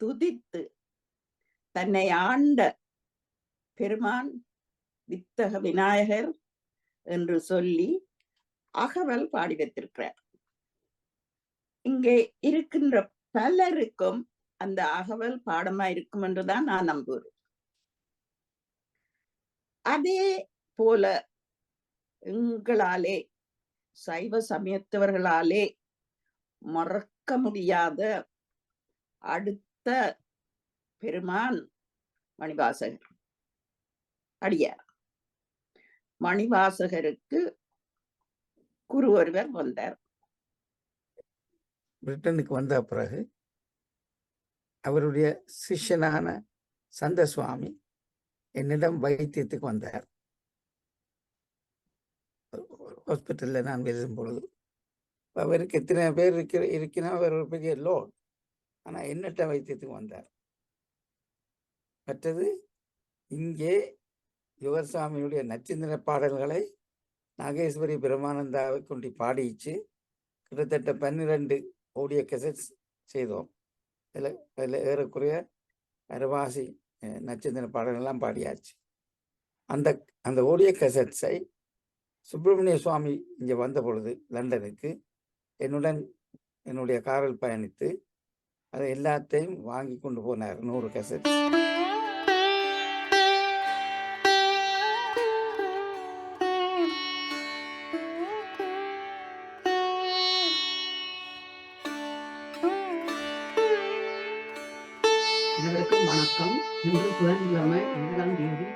துதித்து தன்னை ஆண்ட பெருமான் வித்தக விநாயகர் என்று சொல்லி அகவல் பாடி வைத்திருக்கிறார். இங்கே இருக்கின்ற பலருக்கும் அந்த அகவல் பாடமா இருக்கும் என்றுதான் நான் நம்புகிறேன். அதே போல எங்களாலே சைவ சமயத்தவர்களாலே மறக்க முடியாத அடுத்த பெருமான் மணிவாசகர் அடியார். மணிவாசகருக்கு குரு ஒருவர் வந்தார். பிரிட்டனுக்கு வந்த பிறகு அவருடைய சிஷ்யனான சந்த சுவாமி என்னிடம் வைத்தியத்துக்கு வந்தார். ஹாஸ்பிட்டலில் நான் எழுதும் பொழுது அவருக்கு எத்தனை பேர் இருக்கிறோம், அவர் ஒரு பெரிய லோட். ஆனால் என்னட்ட வைத்தியத்துக்கு வந்தார். மற்றது இங்கே யுவர்சாமியுடைய நச்சிந்திர பாடல்களை நாகேஸ்வரி பிரம்மானந்தாவை கொண்டு பாடிச்சு கிட்டத்தட்ட 12 ஆடியோ கேசட்ஸ் செய்தோம். அதில் ஏறக்குறைய அரைவாசி நட்சத்திர பாடல்கள்லாம் பாடியாச்சு. அந்த ஆடியோ கேசட்ஸை சுப்பிரமணிய சுவாமி இங்கே வந்த பொழுது லண்டனுக்கு என்னுடைய காரில் பயணித்து அதை எல்லாத்தையும் வாங்கி கொண்டு போனார். 100 கேசட். அனைவருக்கும் வணக்கம். இன்று புதன்கிழமை 2ஆம் தேதி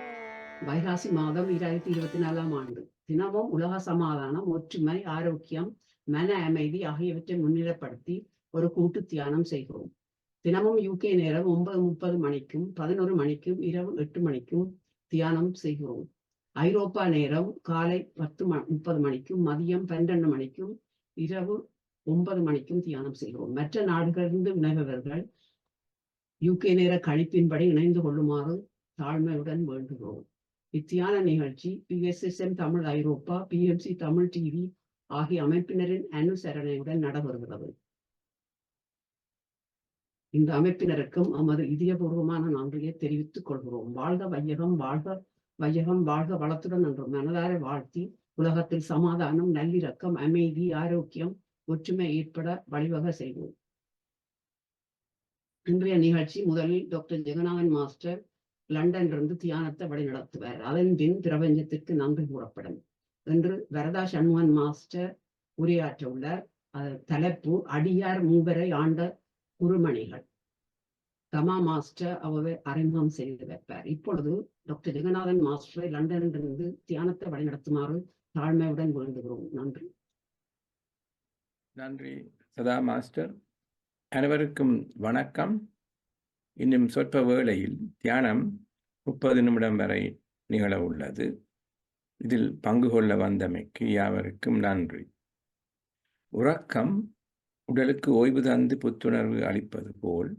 வைகாசி மாதம் 2024ஆம் ஆண்டு. தினமும் உலக சமாதானம், ஒற்றுமை, ஆரோக்கியம், மன அமைதி ஆகியவற்றை முன்னிலைப்படுத்தி ஒரு கூட்டு தியானம் செய்கிறோம். தினமும் UK நேரம் 9:30 மணிக்கும் 11 மணிக்கும் இரவு 8 மணிக்கும் தியானம் செய்கிறோம். ஐரோப்பா நேரம் காலை 10:30 மணிக்கும் மதியம் 12 மணிக்கும் இரவு 9 மணிக்கும் தியானம் செய்கிறோம். மற்ற நாடுகளிலிருந்து இணைபவர்கள் UK நேர கழிப்பின்படி இணைந்து கொள்ளுமாறு தாழ்மையுடன் வேண்டுகிறோம். இத்தியான நிகழ்ச்சி PSSM தமிழ் ஐரோப்பா, PMC தமிழ் டிவி ஆகிய அமைப்பினரின் அனுசரணையுடன் நடைபெறுகிறது. இந்த அமைப்பினருக்கும் நமது இதயபூர்வமான நன்றியை தெரிவித்துக் கொள்கிறோம். வாழ்க வையகம், வாழ்க வையகம், வாழ்க வளத்துடன் என்று மனதார வாழ்த்தி உலகத்தில் சமாதானம், நல்லிறக்கம், அமைதி, ஆரோக்கியம், ஒற்றுமை ஏற்பட வழிவகை செய்வோம். இன்றைய நிகழ்ச்சி முதலில் டாக்டர் ஜெகநாதன் மாஸ்டர் லண்டனிலிருந்து தியானத்தை வழிநடத்துவார். அதன் பின் பிரபஞ்சத்திற்கு நன்றி கூறப்படும். இன்று வரதா சண்முகன் மாஸ்டர் உரையாற்ற உள்ளார். தலைப்பு அடியார் மூவரை ஆண்ட குருமணிகள். தமா மாஸ்டர் அவரை அறிமுகம் செய்து வைப்பார். இப்பொழுது டாக்டர் ஜெகநாதன் மாஸ்டரை லண்டனிலிருந்து தியானத்தை வழிநடத்துமாறு தாழ்மையுடன் வேண்டுகிறோம். நன்றி. நன்றி சதா மாஸ்டர். அனைவருக்கும் வணக்கம். இன்னும் சொற்ப வேளையில் தியானம் 30 நிமிடம் வரை நிகழ உள்ளது. இதில் பங்கு கொள்ள வந்தமைக்கு யாவருக்கும் நன்றி. உறக்கம் உடலுக்கு ஓய்வு தந்து புத்துணர்வு அளிப்பது போல்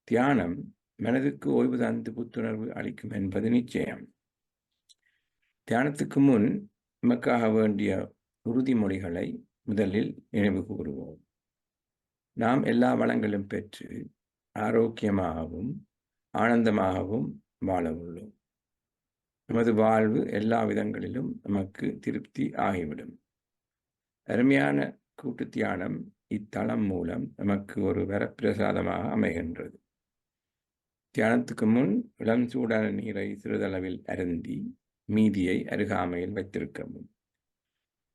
தியானம் மனதுக்கு ஓய்வு தந்து புத்துணர்வு அளிக்கும் என்பது நிச்சயம். தியானத்துக்கு முன் நமக்காக வேண்டிய உறுதிமொழிகளை முதலில் நினைவு கூறுவோம். நாம் எல்லா வளங்களும் பெற்று ஆரோக்கியமாகவும் ஆனந்தமாகவும் வாழ உள்ளோம். நமது வாழ்வு எல்லா விதங்களிலும் நமக்கு திருப்தி ஆகிவிடும். அருமையான கூட்டு தியானம் இத்தளம் மூலம் நமக்கு ஒரு வரப்பிரசாதமாக அமைகின்றது. தியானத்துக்கு முன் இளம் சூடான நீரை சிறிதளவில் அருந்தி மீதியை அருகாமையில் வைத்திருக்கவும்.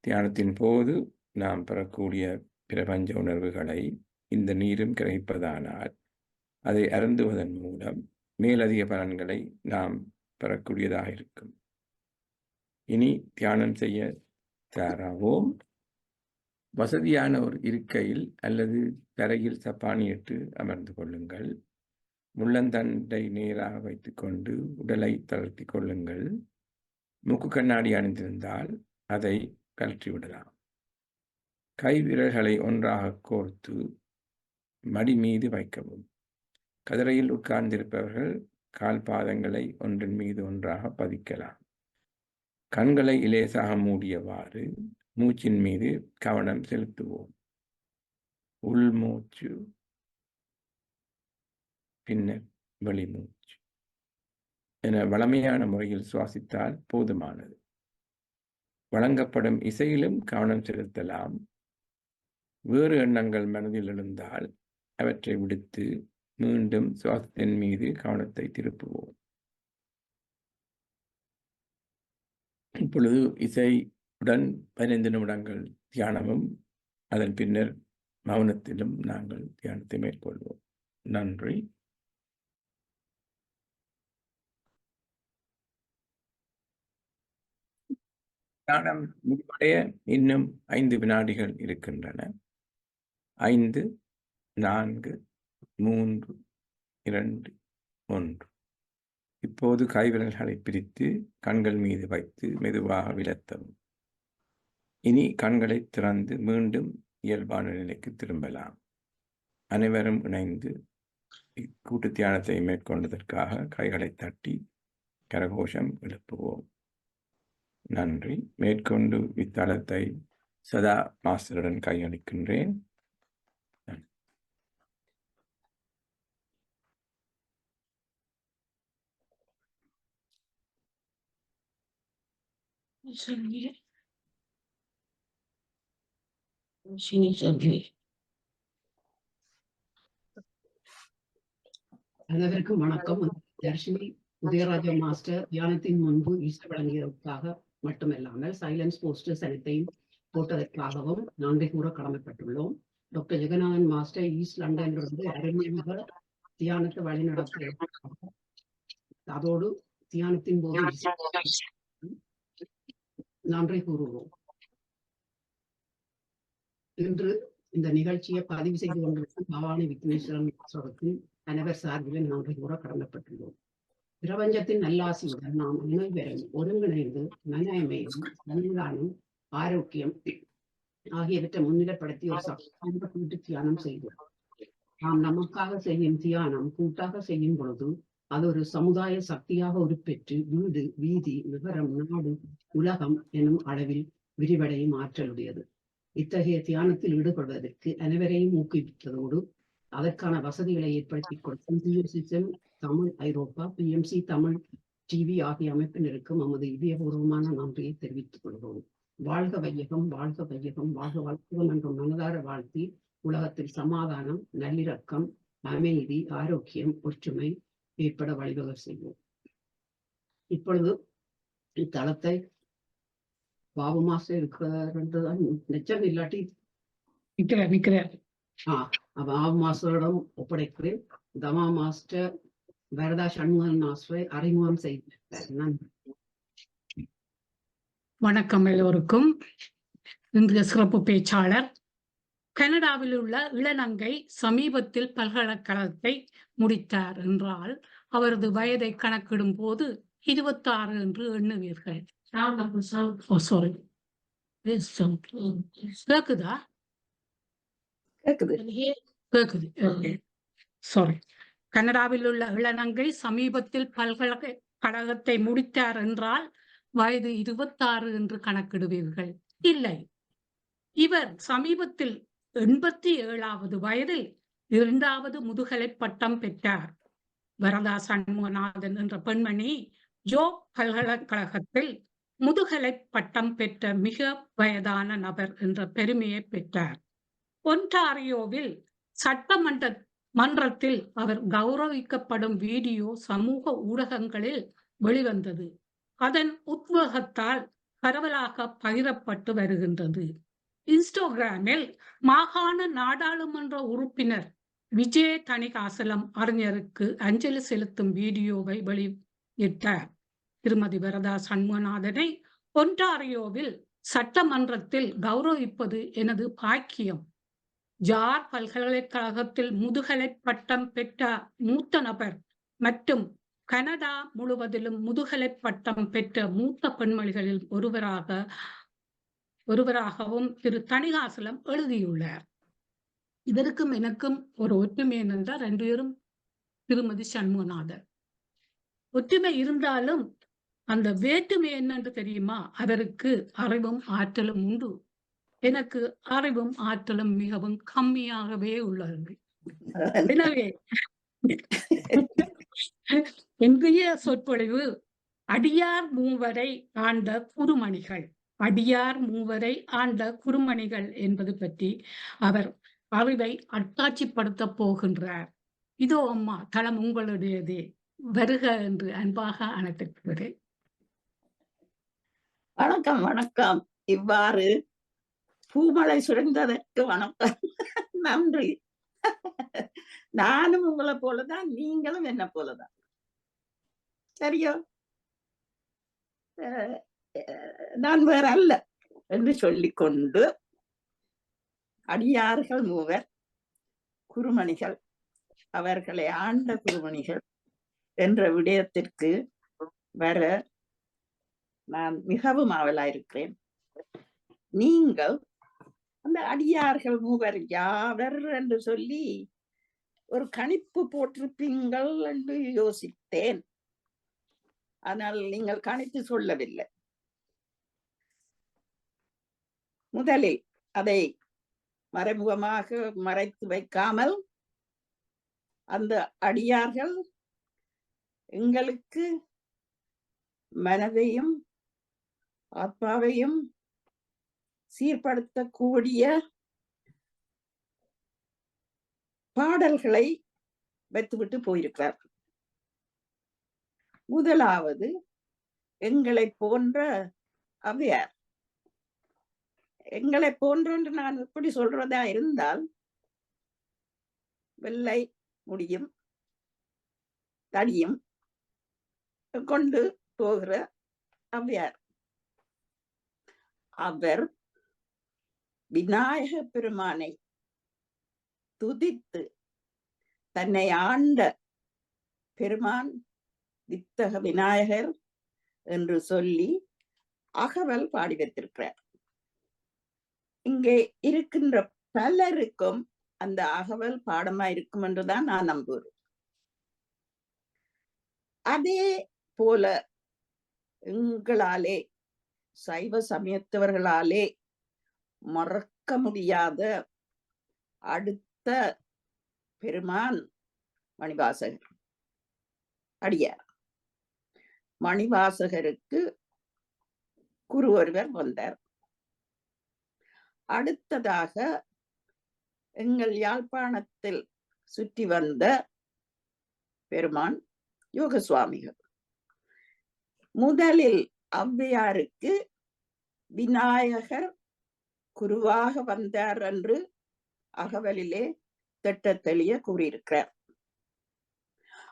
தியானத்தின் போது நாம் பெறக்கூடிய பிரபஞ்ச உணர்வுகளை இந்த நீரும் கிரகிப்பதானால் அதை அருந்துவதன் மூலம் மேலதிக பலன்களை நாம் பெறக்கூடியதாக இருக்கும். இனி தியானம் செய்ய தயாராவோம். வசதியான ஒரு இருக்கையில் அல்லது தரையில் சப்பானியிட்டு அமர்ந்து கொள்ளுங்கள். முள்ளந்தண்டை நேராக வைத்துக்கொண்டு உடலை தளர்த்தி கொள்ளுங்கள். மூக்கு கண்ணாடி அணிந்திருந்தால் அதை கழற்றி விடலாம். கை விரல்களை ஒன்றாக கோர்த்து மடி மீது வைக்கவும். கதிரையில் உட்கார்ந்திருப்பவர்கள் கால் பாதங்களை ஒன்றின் மீது ஒன்றாக பதிக்கலாம். கண்களை இலேசாக மூடியவாறு மூச்சின் மீது கவனம் செலுத்துவோம். உள்மூச்சு, பின்னர் வெளிமூச்சு என வளமையான முறையில் சுவாசித்தால் போதுமானது. வழங்கப்படும் இசையிலும் கவனம் செலுத்தலாம். வேறு எண்ணங்கள் மனதில் எழுந்தால் அவற்றை விடுத்து மீண்டும் சுவாசத்தின் மீது கவனத்தை திருப்புவோம். இப்பொழுது இசையுடன் 15 நிமிடங்கள் தியானமும் அதன் பின்னர் மௌனத்திலும் நாங்கள் தியானத்தை மேற்கொள்வோம். நன்றி. தியானம் முடிவடைய இன்னும் 5 வினாடிகள் இருக்கின்றன. 5, 4, 3, 2, 1. இப்போது கைவிரல்களை பிரித்து கண்கள் மீது வைத்து மெதுவாக விலத்தவும். இனி கண்களை திறந்து மீண்டும் இயல்பான நிலைக்கு திரும்பலாம். அனைவரும் இணைந்து கூட்டு தியானத்தை மேற்கொண்டதற்காக கைகளை தட்டி கரகோஷம் எழுப்புவோம். நன்றி. மேற்கொண்டு இத்தலத்தை சதா மாஸ்டருடன் கையளிக்கின்றேன். அனைவருக்கும் வணக்கம். தர்ஷினி உதயராஜா மாஸ்டர் தியானத்தின் முன்பு ஈஸ்ட் வழங்கியதற்காக மட்டுமல்லாமல் சைலன்ஸ் போஸ்டர்ஸ் அனைத்தையும் போட்டதற்காகவும் நன்றி கூற கடமைப்பட்டுள்ளோம். டாக்டர் ஜெகநாதன் மாஸ்டர் ஈஸ்ட் லண்டனிலிருந்து அருமையாக தியானத்தை வழிநடத்த, அதோடு தியானத்தின் போது நன்றி கூறுவோம். இன்று இந்த நிகழ்ச்சியை பதிவு செய்து கொண்டிருக்கும் பவானி விக்னேஸ்வரன் மாஸ்டருக்கும் அனைவர் சார்பில் நன்றி கூற கடமைப்பட்டுள்ளோம். பிரபஞ்சத்தின் நல்லாசியுடன் நாம் அனைவரும் ஒருங்கிணைந்து மன அமைதி, சன்மானம், ஆரோக்கியம் ஆகியவற்றை முன்னிலைப்படுத்தி ஒரு சக்திவாய்ந்த கூட்டு தியானம் செய்வோம். நாம் நமக்காக செய்யும் தியானம் கூட்டாக செய்யும் பொழுது அது ஒரு சமுதாய சக்தியாக உருப்பெற்று வீடு, வீதி, நகரம், நாடு, உலகம் எனும் அளவில் விரிவடையும் ஆற்றலுடையது. இத்தகைய தியானத்தில் ஈடுபடுவதற்கு அனைவரையும் ஊக்குவிப்பதோடு அதற்கான வசதிகளை ஏற்படுத்திக் கொடுக்கும் பிஎம்சிஎம் தமிழ் ஐரோப்பா, பிஎம்சி தமிழ் டிவி ஆகிய அமைப்பினருக்கும் நமது இதயபூர்வமான நன்றியை தெரிவித்துக் கொள்வோம். வாழ்க வையகம், வாழ்க வையகம், வாழ்க வளர்க்கம் என்ற மனதார வாழ்த்தி உலகத்தில் சமாதானம், நல்லிணக்கம், அமைதி, ஆரோக்கியம், ஒற்றுமை ஏற்பட வழிவகை செய்வோம். இப்பொழுது இத்தலத்தை பாபு மாஸ்டர் இருக்கிறதான் நெச்சம் இல்லாட்டி பாபு மாஸ்டரிடம் ஒப்படைக்கிறேன். தமா மாஸ்டர் வரதா சண்முகன் மாஸ்டரை அறிமுகம் செய்தார். நன்றி. வணக்கம் எல்லோருக்கும். இன்றைய சிறப்பு பேச்சாளர் கனடாவில் உள்ள இளநங்கை சமீபத்தில் பல்கலைக்கழகத்தை முடித்தார் என்றால் அவரது வயதை கணக்கிடும் போது 26 என்று எண்ணுவீர்கள். கேக்குதா? கேக்குது. சாரி. கனடாவில் உள்ள இளநங்கை சமீபத்தில் பல்கலைக்கழகத்தை முடித்தார் என்றால் வயது 26 என்று கணக்கிடுவீர்கள். இல்லை, இவர் சமீபத்தில் 87வது வயதில் 2வது முதுகலை பட்டம் பெற்றார். வரதா சண்முகநாதன் என்ற பெண்மணி ஜோக் பல்கலைக்கழகத்தில் முதுகலை பட்டம் பெற்ற மிக வயதான நபர் என்ற பெருமையை பெற்றார். ஒன்டாரியோவில் சட்டமன்றத்தில் அவர் கௌரவிக்கப்படும் வீடியோ சமூக ஊடகங்களில் வெளிவந்தது. அதன் உத்வேகத்தால் பரவலாக பகிரப்பட்டு வருகின்றது. இன்ஸ்டாகிராமில் மாகாண நாடாளுமன்ற உறுப்பினர் விஜய தணிகாசலம் அறிஞருக்கு அஞ்சலி செலுத்தும் வீடியோவை வெளியிட்டார். திருமதி வரதா சண்முகநாதனை ஒன்டாரியோவில் சட்டமன்றத்தில் கௌரவிப்பது எனது பாக்கியம். ஜார் பல்கலைக்கழகத்தில் முதுகலை பட்டம் பெற்ற மூத்த நபர் மற்றும் கனடா முழுவதிலும் முதுகலை பட்டம் பெற்ற மூத்த பெண்மணிகளில் ஒருவராகவும் திரு தணிகாசலம் எழுதியுள்ளார். இதற்கும் எனக்கும் ஒரு ஒற்றுமை என்னென்றால் 2 பேரும் திருமதி சண்முகநாதன். ஒற்றுமை இருந்தாலும் அந்த வேற்றுமை என்னென்று தெரியுமா? அவருக்கு அறிவும் ஆற்றலும் உண்டு. எனக்கு அறிவும் ஆற்றலும் மிகவும் கம்மியாகவே உள்ளது. எனவே இன்றைய சொற்பொழிவு அடியார் மூவரை ஆண்ட குருமணிகள். அடியார் மூவரை ஆண்ட குருமணிகள் என்பது பற்றி அவர் அறிவை அட்டாட்சிப்படுத்தப் போகின்றார். இதோ அம்மா, தளம் உங்களுடையதே, வருக என்று அன்பாக அழைத்திருக்கிறேன். வணக்கம் வணக்கம். இவ்வாறு பூமழை சுரந்ததற்கு வணக்கம். நன்றி. நானும் உங்களை போலதான், நீங்களும் என்ன போலதான். சரியோ? நான் வேற அல்ல என்று சொல்லிக்கொண்டு அடியார்கள் மூவர் குருமணிகள், அவர்களை ஆண்ட குருமணிகள் என்ற விடயத்திற்கு வர நான் மிகவும் ஆவலாயிருக்கிறேன். நீங்கள் அந்த அடியார்கள் மூவர் யாவர் என்று சொல்லி ஒரு கணிப்பு போட்டிருப்பீங்கள் என்று யோசித்தேன். ஆனால் நீங்கள் கணித்து சொல்லவில்லை. முதலில் அதை மறைமுகமாக மறைத்து வைக்காமல் அந்த அடியார்கள் எங்களுக்கு மனதையும் ஆத்மாவையும் சீர்படுத்தக்கூடிய பாடல்களை வைத்துவிட்டு போயிருக்கிறார். முதலாவது எங்களை போன்ற அவ்வையார். எங்களை போன்ற நான் எப்படி சொல்றதா இருந்தால், வெள்ளை முடியும் தடியும் கொண்டு போகிற அவ்வையார். அவர் விநாயக பெருமானை துதித்து தன்னை ஆண்ட பெருமான் வித்தக விநாயகர் என்று சொல்லி அகவல் பாடி வைத்திருக்கிறார். இங்கே இருக்கின்ற பலருக்கும் அந்த அகவல் பாடமா இருக்கும் என்றுதான் நான் நம்புகிறேன். அதே போல எங்களாலே, சைவ சமயத்தவர்களாலே மறக்க முடியாத அடுத்த பெருமான் மணிவாசகர் அடியார். மணிவாசகருக்கு குரு ஒருவர் வந்தார். அடுத்ததாக எங்கள் யாழ்ப்பாணத்தில் சுற்றி வந்த பெருமான் யோக சுவாமிகள். முதலில் ஔவையாருக்கு விநாயகர் குருவாக வந்தார் என்று அகவலிலே திட்ட தெளிய கூறியிருக்கிறார்.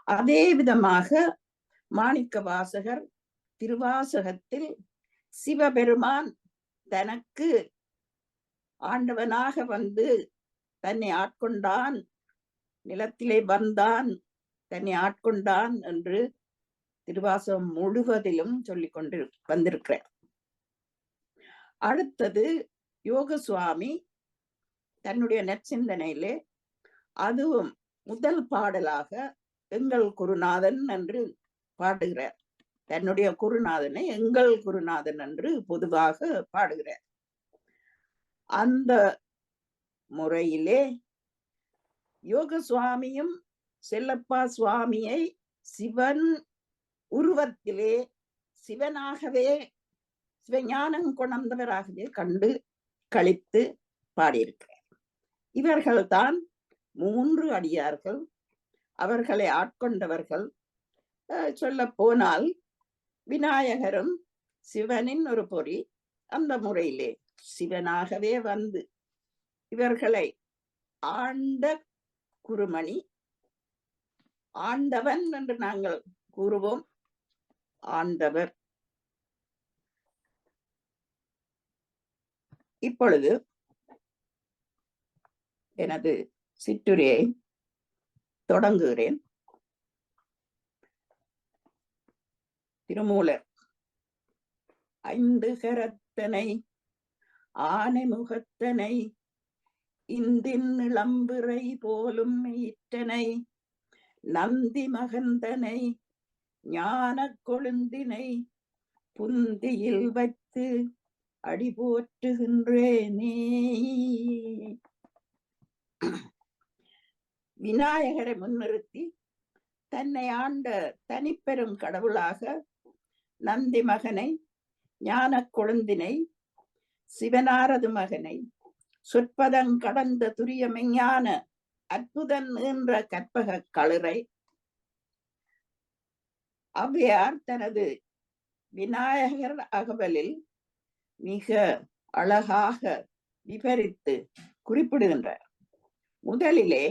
அதே விதமாக மாணிக்க வாசகர் திருவாசகத்தில் சிவபெருமான் தனக்கு ஆண்டவனாக வந்து தன்னை ஆட்கொண்டான், நிலத்திலே வந்தான், தன்னை ஆட்கொண்டான் என்று திருவாசகம் முழுவதிலும் சொல்லிக் கொண்டு வந்திருக்கிறார். அடுத்தது யோக சுவாமி தன்னுடைய நற்சிந்தனையிலே அதுவும் முதல் பாடலாக எங்கள் குருநாதன் என்று பாடுகிறார். தன்னுடைய குருநாதனை எங்கள் குருநாதன் என்று பொதுவாக பாடுகிறார். அந்த முறையிலே யோக சுவாமியும் செல்லப்பா சுவாமியை சிவன் உருவத்திலே சிவனாகவே சிவஞானம் கொண்டவராகவே கண்டு கழித்து பாடியிருக்கிறார். இவர்கள்தான் 3 அடியார்கள். அவர்களை ஆட்கொண்டவர்கள் சொல்ல போனால் விநாயகரும் சிவனின் ஒரு பொறி. அந்த முறையிலே சிவனாகவே வந்து இவர்களை ஆண்ட குருமணி, ஆண்டவன் என்று நாங்கள் கூறுவோம், ஆண்டவர். இப்பொழுது எனது சிற்றுரையை தொடங்குகிறேன். திருமூலர் 5 கரத்தனை ஆனை முகத்தனை இந்தின் இளம்பிறை போலும் ஈற்றனை நந்தி மகந்தனை ஞான கொழுந்தினை புந்தியில் வைத்து அடி போற்றுகின்றேனே. விநாயகரை முன்னிறுத்தி தன்னை ஆண்ட தனிப்பெரும் கடவுளாக நந்தி மகனை, ஞான கொழுந்தினை, சிவனாரது மகனை, சொற்பதங் கடந்த துரிய மெஞ்ஞான அற்புதன் என்ற கற்பக களிறை ஔவையார் தனது விநாயகர் அகவலில் மிக அழகாக விவரித்து குறிப்பிடுகின்றார். முதலிலே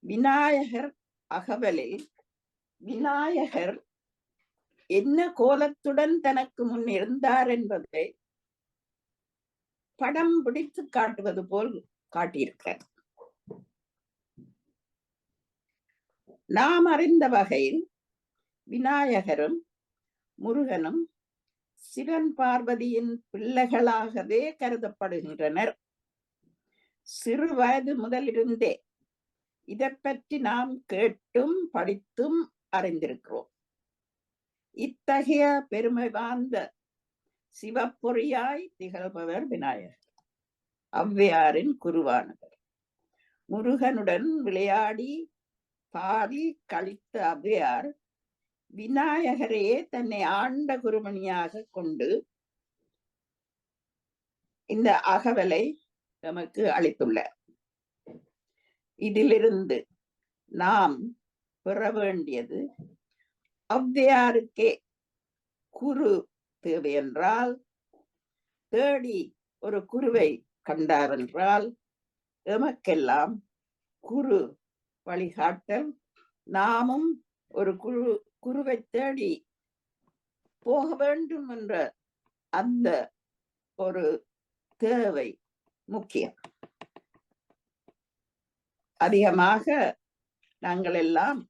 விநாயகர் அகவலில் விநாயகர் என்ன கோலத்துடன் தனக்கு முன் இருந்தார் என்பதை படம் பிடித்து காட்டுவது போல் காட்டியிருக்கிறார். நாம் அறிந்த வகையில் விநாயகரும் முருகனும் சிவன் பார்வதியின் பிள்ளைகளாகவே கருதப்படுகின்றனர். சிறு வயது முதலிருந்தே இதை பற்றி நாம் கேட்டும் படித்தும் அறிந்திருக்கிறோம். இத்தகைய பெருமை வாய்ந்த சிவப்பொறியாய் திகழ்பவர் விநாயகர். ஔவையாரின் குருவானவர். முருகனுடன் விளையாடி பாடி கழித்த ஔவையார் விநாயகரையே தன்னை ஆண்ட குருமணியாக கொண்டு இந்த அகவலை நமக்கு அளித்துள்ளார். இதிலிருந்து நாம் பெற வேண்டியது, ஔவையாருக்கே குரு தேவை என்றால், தேடி ஒரு குருவை கண்டார் என்றால், எமக்கெல்லாம் குரு வழிகாட்டல், நாமும் ஒரு குருவை தேடி போக வேண்டும் என்ற அந்த ஒரு தேவை முக்கியம். அதிகமாக நாங்கள் எல்லாம்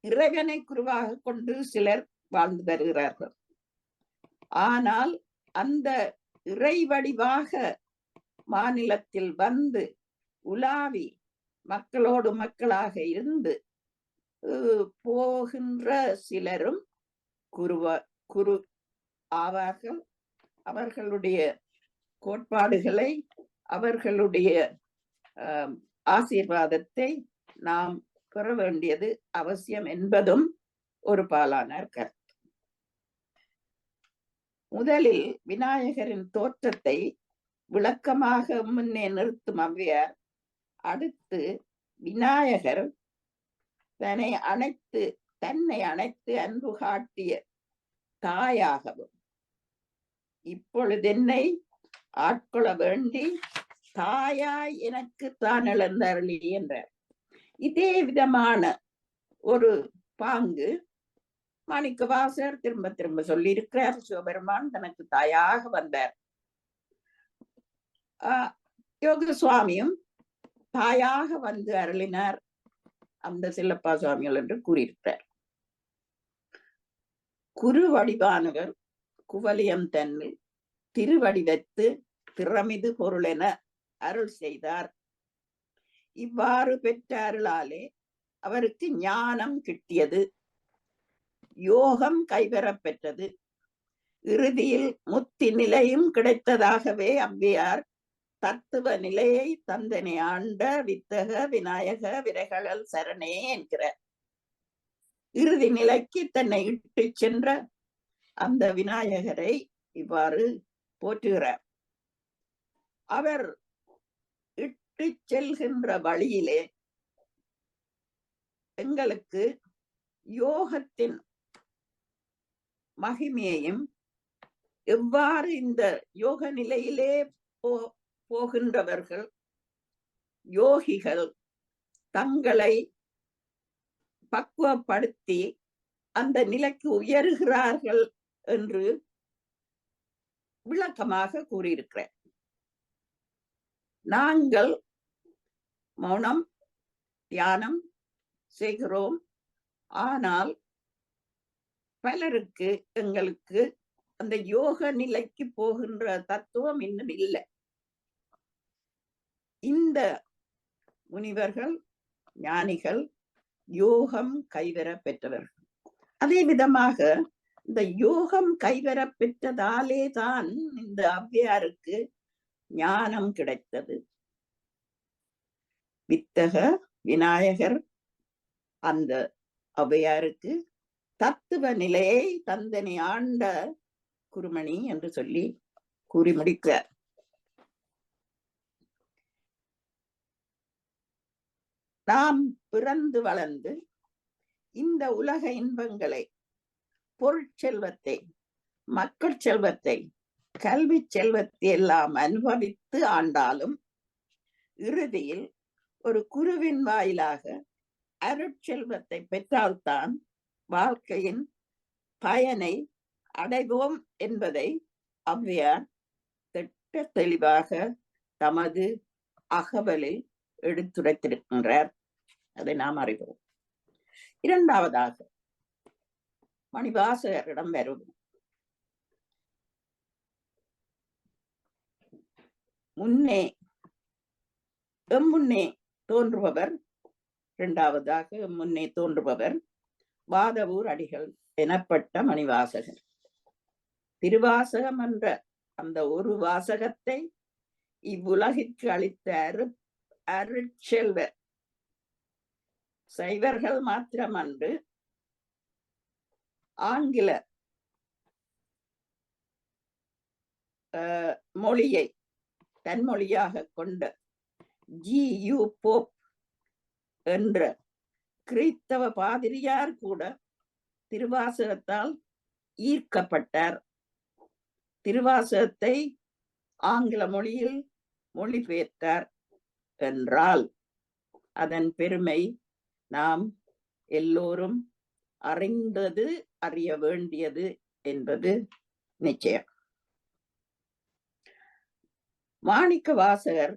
இறைவனை குருவாக கொண்டு சிலர் வாழ்ந்து வருகிறார்கள். ஆனால் அந்த இறை வடிவாக மாநிலத்தில் வந்து உலாவி மக்களோடு மக்களாக இருந்து போகின்ற சிலரும் குரு ஆவார்கள். அவர்களுடைய கோட்பாடுகளை, அவர்களுடைய ஆசீர்வாதத்தை நாம் பெற வேண்டியது அவசியம் என்பதும் ஒரு பாலானார் கருத்து. முதலில் விநாயகரின் தோற்றத்தை விளக்கமாக முன்னே நிறுத்தும் ஔவையார், அடுத்து விநாயகர் தன்னை அணைத்து அன்பு காட்டிய தாயாகவும், இப்பொழுது என்னை ஆட்கொள்ள வேண்டி தாயாய் எனக்கு தான் இழந்தருளி என்றார். இதே விதமான ஒரு பாங்கு மாணிக்கவாசகர் திரும்ப திரும்ப சொல்லி இருக்கிறார். சிவபெருமான் தனக்கு தாயாக வந்தார். யோக சுவாமியும் தாயாக வந்து அருளினார் அந்த சில்லப்பா சுவாமிகள் என்று கூறியிருக்கிறார். குரு வடிவானவர் குவலியம் தன்னில் திருவடிவத்து திறமிது பொருளென அருள் செய்தார். இவ்வாறு பெற்ற அருளாலே அவருக்கு ஞானம் கிட்டியது, யோகம் கைவரப் பெற்றது, இறுதியில் முத்தி நிலையும் கிடைத்ததாகவே ஔவையார் தத்துவ நிலையை தந்தனை ஆண்ட வித்தக விநாயக விரைகளல் சரணே என்கிறார். இறுதி நிலைக்கு தன்னை இட்டு சென்ற அந்த விநாயகரை இவ்வாறு போற்றுகிறார். அவர் இட்டு செல்கின்ற வழியிலே எங்களுக்கு யோகத்தின் மகிமையையும், எவ்வாறு இந்த யோக நிலையிலே போகின்றவர்கள் யோகிகள் தங்களை பக்குவப்படுத்தி அந்த நிலைக்கு உயர்கிறார்கள் என்று விளக்கமாக கூறியிருக்கிறேன். நாங்கள் மௌனம் தியானம் செய்கிறோம். ஆனால் பலருக்கு எங்களுக்கு அந்த யோக நிலைக்கு போகின்ற தத்துவம் இன்னும் இல்லை. இந்த முனிவர்கள் ஞானிகள் யோகம் கைவர பெற்றவர்கள். அதே விதமாக இந்த யோகம் கைவர பெற்றதாலே தான் இந்த ஔவையாருக்கு ஞானம் கிடைத்தது. வித்தக விநாயகர் அந்த ஔவையாருக்கு தத்துவ நிலையை தந்தனை ஆண்ட குருமணி என்று சொல்லி கூறி முடிக்கிறார். நாம் பிறந்து வளர்ந்து இந்த உலக இன்பங்களை, பொருட்செல்வத்தை, மக்கள் செல்வத்தை, கல்வி செல்வத்தை எல்லாம் அனுபவித்து ஆண்டாலும் இறுதியில் ஒரு குருவின் வாயிலாக அருட்செல்வத்தை பெற்றால்தான் வாழ்க்கையின் பயனை அடைவோம் என்பதை ஔவையார் திட்ட தெளிவாக தமது அகவலில் எடுத்துரைத்திருக்கின்றார். அதை நாம் அறிவோம். இரண்டாவதாக மணிவாசகரிடம் வருவோம். முன்னே தோன்றுபவர், இரண்டாவதாக முன்னே தோன்றுபவர் வாதவூர் அடிகள் எனப்பட்ட மணிவாசகர். திருவாசகம் என்ற அந்த ஒரு வாசகத்தை இவ்வுலகிற்கு அளித்த அருட்செல்வர் சைவர்கள் மாத்திரமன்று, ஆங்கில மொழியை தன்மொழியாக கொண்ட G.U. போப் என்ற கிறிஸ்தவ பாதிரியார் கூட திருவாசகத்தால் ஈர்க்கப்பட்டார். திருவாசகத்தை ஆங்கில மொழியில் மொழிபெயர்த்தார் என்றால் அதன் பெருமை நாம் எல்லோரும் அறிந்தது, அறிய வேண்டியது என்பது நிச்சயம். மாணிக்க வாசகர்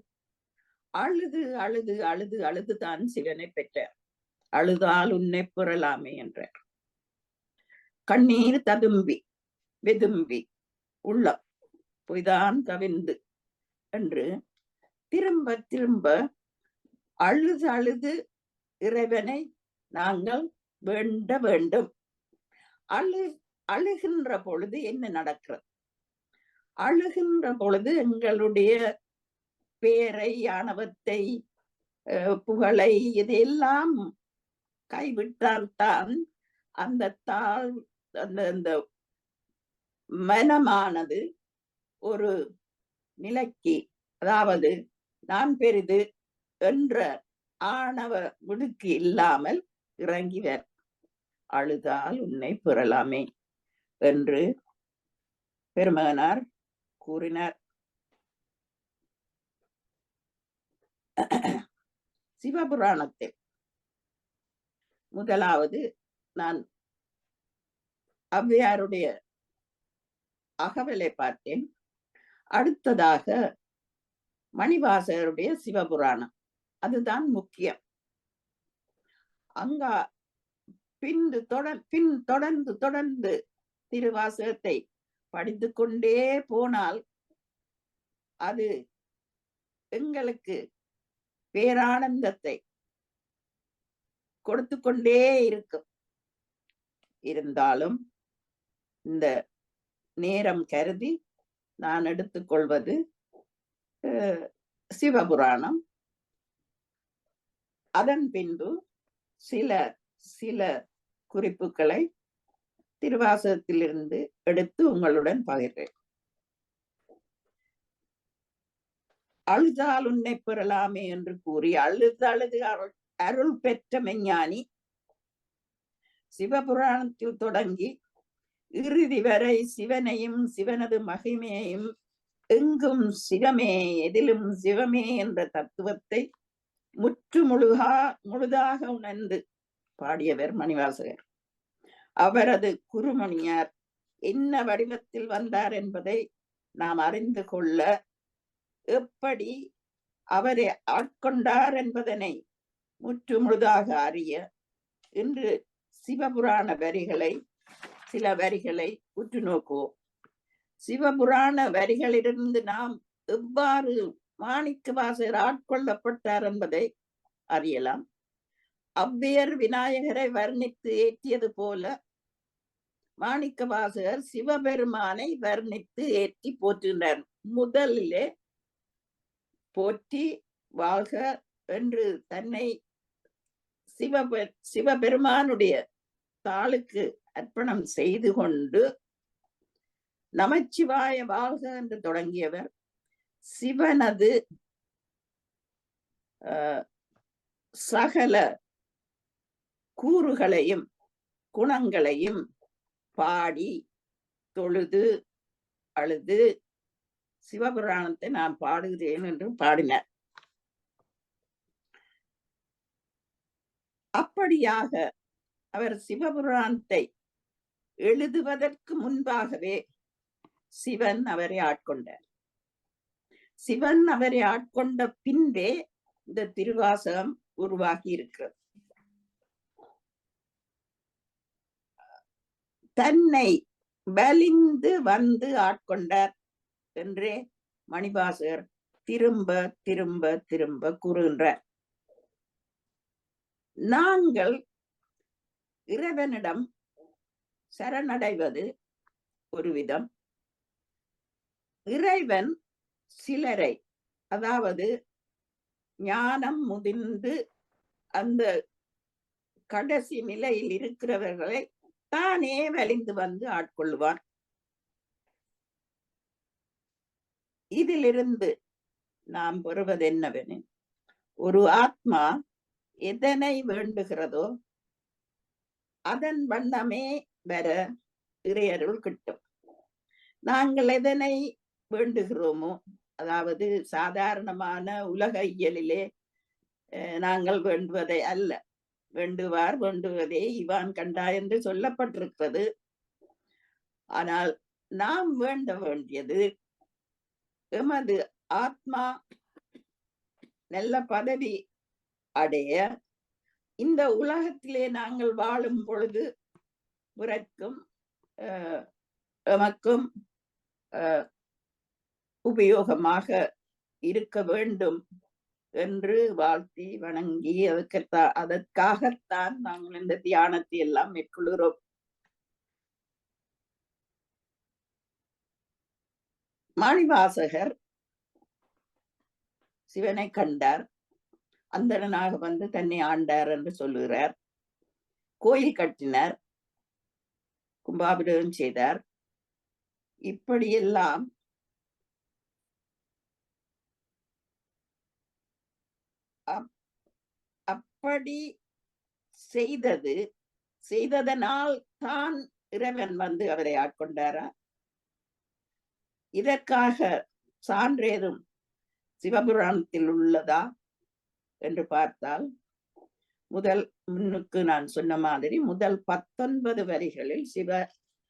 அழுது அழுது அழுது அழுதுதான் சிவனை பெற்றார். அழுதால் உன்னை பெறலாமே என்றார். கண்ணீர் ததும்பி வெதும்பி உள்ள பொய்தான் கவிழ்ந்து என்று திரும்ப திரும்ப அழுது அழுது இறைவனை நாங்கள் வேண்ட வேண்டும். அழுகின்ற பொழுது என்ன நடக்கிறது? அழுகின்ற பொழுது எங்களுடைய பேரை, ஆணவத்தை, புகழை இதையெல்லாம் கைவிட்டால்தான் அந்த அந்த மனமானது ஒரு நிலைக்கு, அதாவது நான் பெரிது என்ற ஆணவ விடுக்கு இல்லாமல் இறங்கிவர். அழுதால் உன்னை பெறலாமே என்று பெருமகனார் கூறினார். சிவபுராணத்தில் முதலாவது நான் ஔவையாருடைய அகவலை பார்த்தேன். அடுத்ததாக மணிவாசகருடைய சிவபுராணம், அதுதான் முக்கியம். அங்க தொடர்ந்து திருவாசகத்தை படித்து கொண்டே போனால் அது எங்களுக்கு பேரானந்தத்தை கொடுத்து கொண்டே இருக்கும். இருந்தாலும் இந்த நேரம் கருதி நான் எடுத்துக்கொள்வது சிவபுராணம். அதன் பின்பு சில குறிப்புகளை திருவாசகத்திலிருந்து எடுத்து உங்களுடன் பகிர்றேன். அழுதால் உன்னை பெறலாமே என்று கூறி அழுது அருள் பெற்ற மெஞ்ஞானி சிவபுராணத்தில் தொடங்கி இறுதி வரை சிவனையும் சிவனது மகிமையையும் எங்கும் சிவமே எதிலும் சிவமே என்ற தத்துவத்தை முழுதாக உணர்ந்து பாடியவர் மணிவாசகர். அவரது குருமணியார் என்ன வடிவத்தில் வந்தார் என்பதை நாம் அறிந்து கொள்ள, எப்படி அவரை ஆட்கொண்டார் என்பதனை முழுதாக அறிய இன்று சிவபுராண சில வரிகளை உற்று நோக்குவோம். சிவபுராண வரிகளிலிருந்து நாம் எவ்வாறு மாணிக்க வாசகர் ஆட்கொள்ளப்பட்டார் என்பதை அறியலாம். ஔவையர் விநாயகரை வர்ணித்து ஏற்றியது போல மாணிக்க வாசகர் சிவபெருமானை வர்ணித்து ஏற்றி போற்றுகின்றார். முதலிலே போற்றி வாழ்க என்று தன்னை சிவபெருமானுடைய தாளுக்கு அர்ப்பணம் செய்து கொண்டு நமச்சிவாய வாழ்க என்று தொடங்கியவர் சிவனது சகல கூறுகளையும் குணங்களையும் பாடி தொழுது அழுது சிவபுராணத்தை நான் பாடுகிறேன் என்று பாடினார். அப்படியாக அவர் சிவபுராணத்தை எழுதுவதற்கு முன்பாகவே சிவன் அவரை ஆட்கொண்டார். சிவன் அவரை ஆட்கொண்ட பின்பே இந்த திருவாசகம் உருவாகி இருக்கிறது. தன்னை வலிந்து வந்து ஆட்கொண்டார் என்றே மணிவாசகர் திரும்ப திரும்ப திரும்ப கூறுகின்றார். நாங்கள் இறைவனிடம் சரணடைவது ஒரு விதம், இறைவன் சிலரை, அதாவது ஞானம் முதிர்ந்து அந்த கடைசி நிலையில் இருக்கிறவர்களை தானே வலிந்து வந்து ஆட்கொள்வார். இதிலிருந்து நாம் பெறுவது என்னவெனில், ஒரு ஆத்மா எதனை வேண்டுகிறதோ அதன் வண்ணமே வர இறையருள் கிட்டும். நாங்கள் எதனை வேண்டுகிறோமோ, அதாவது சாதாரணமான உலக இயலிலே நாங்கள் வேண்டுவதை அல்ல, வேண்டுவார் வேண்டுவதே இவான் கண்டா என்று சொல்லப்பட்டிருக்கிறது. ஆனால் நாம் வேண்ட வேண்டியது எமது ஆத்மா நல்ல பதவி அடைய, இந்த உலகத்திலே நாங்கள் வாழும் பொழுது பிறக்கும் எமக்கும் உபயோகமாக இருக்க வேண்டும் என்று வாழ்த்தி வணங்கி அதற்காகத்தான் நாங்கள் இந்த தியானத்தை எல்லாம் மேற்கொள்கிறோம். மணிவாசகர் சிவனை கண்டார், அந்தணனாக வந்து தன்னை ஆண்டார் என்று சொல்லுகிறார். கோயில் கட்டினார், கும்பாபிஷேகம் செய்தார். இப்படியெல்லாம் அப்படி செய்ததனால் தான் இறைவன் வந்து அவரை ஆட்கொண்டாரா? இதற்காக சான்றேதும் சிவபுராணத்தில் உள்ளதா என்று பார்த்தால், முன்னுக்கு நான் சொன்ன மாதிரி முதல் 19 வரிகளில் சிவ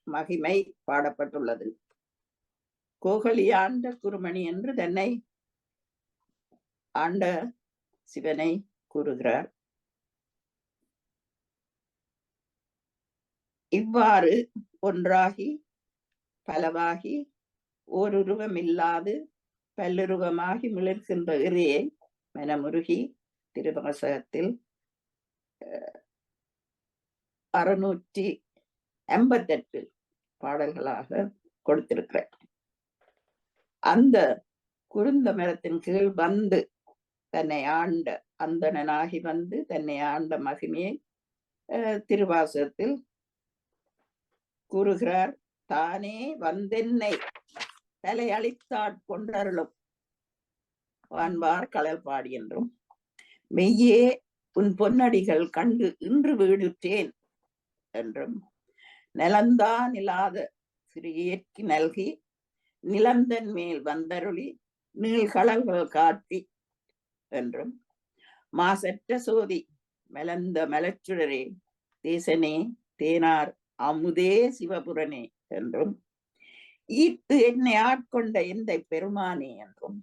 மகிமை பாடப்பட்டுள்ளது. கோகலியாண்ட குருமணி என்று தன்னை ஆண்ட சிவனை கூறுகிறார். இவ்வாறு ஒன்றாகி பலவாகி ஓருருவமில்லாது பல்லுருவமாகி மிளர்கின்ற இறையை மனமுருகி திருவாசகத்தில் 658 பாடல்களாக கொடுத்திருக்கிறார். அந்த குருந்த மரத்தின் கீழ் வந்து தன்னை ஆண்ட அந்தணனாகி வந்து தன்னை ஆண்ட மகிமையை திருவாசகத்தில் கூறுகிறார். தானே வந்தென்னை தலையளித்தாட்கொண்டருளும் வான்பார் கடல் பாடி என்றும், மெய்யே உன் பொன்னடிகள் கண்டு இன்று வீடுற்றேன் என்றும், நிலந்தான் இல்லாத சிறியேற்கு நல்கி நிலந்தன் மேல் வந்தருளி நீள்கடல்கள் காட்டி என்றும், மாசற்ற சோதி மலர்ந்த மலச்சுடரே தேசனே தேனார் அமுதே சிவபுரனே என்றும், ஈர்த்து என்னை ஆட்கொண்ட எந்த பெருமானே என்றும்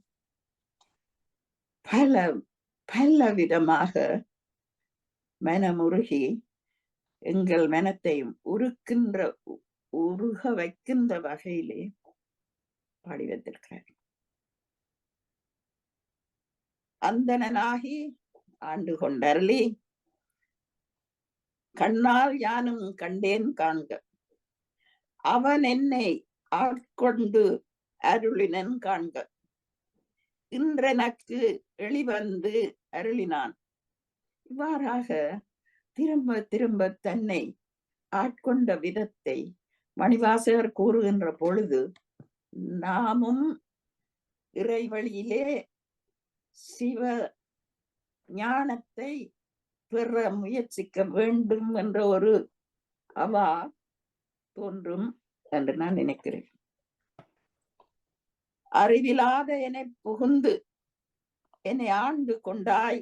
பல பல விதமாக மனமுருகி எங்கள் மனத்தையும் உருக வைக்கின்ற வகையிலே பாடி வைத்திருக்கிறார். அந்தணனாகி ஆண்டு கொண்டருளி கண்ணால் யானும் கண்டேன் காண்க, அவன் என்னை ஆட்கொண்டு அருளினன் காண்க, இன்றெனக்கு எளிவந்து அருளினான். இவ்வாறாக திரும்ப திரும்ப தன்னை ஆட்கொண்ட விதத்தை மணிவாசகர் கூறுகின்ற பொழுது நாமும் இறைவழியிலே சிவ ஞானத்தை பெற முயற்சிக்க வேண்டும் என்ற ஒரு அவா தோன்றும் என்று நான் நினைக்கிறேன். அறிவிலாத என்னை புகுந்து என்னை ஆண்டு கொண்டாய்,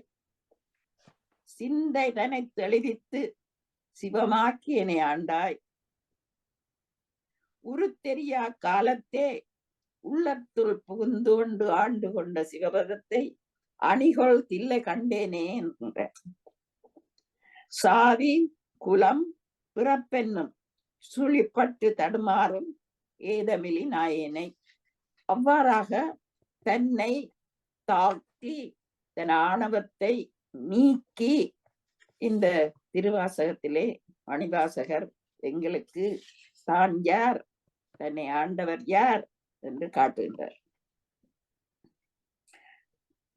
சிந்தை தன்னை தெளிவித்து சிவமாக்கி என்னை ஆண்டாய், உருத்தெரியா காலத்தே உள்ளத்துள் புகுந்து கொண்டு ஆண்டு கொண்ட சிவபதத்தை அணிகொள் தில்லை கண்டேனே என்கின்ற சாதி குலம் பிறப்பென்னும் சுழிப்பட்டு தடுமாறும் ஏதமிலி நாயேனை. அவ்வாறாக தன்னை தாழ்த்தி தன் ஆணவத்தை நீக்கி இந்த திருவாசகத்திலே மணிவாசகர் எங்களுக்கு தான் யார், தன்னை ஆண்டவர் யார் என்று காட்டுகின்றார்.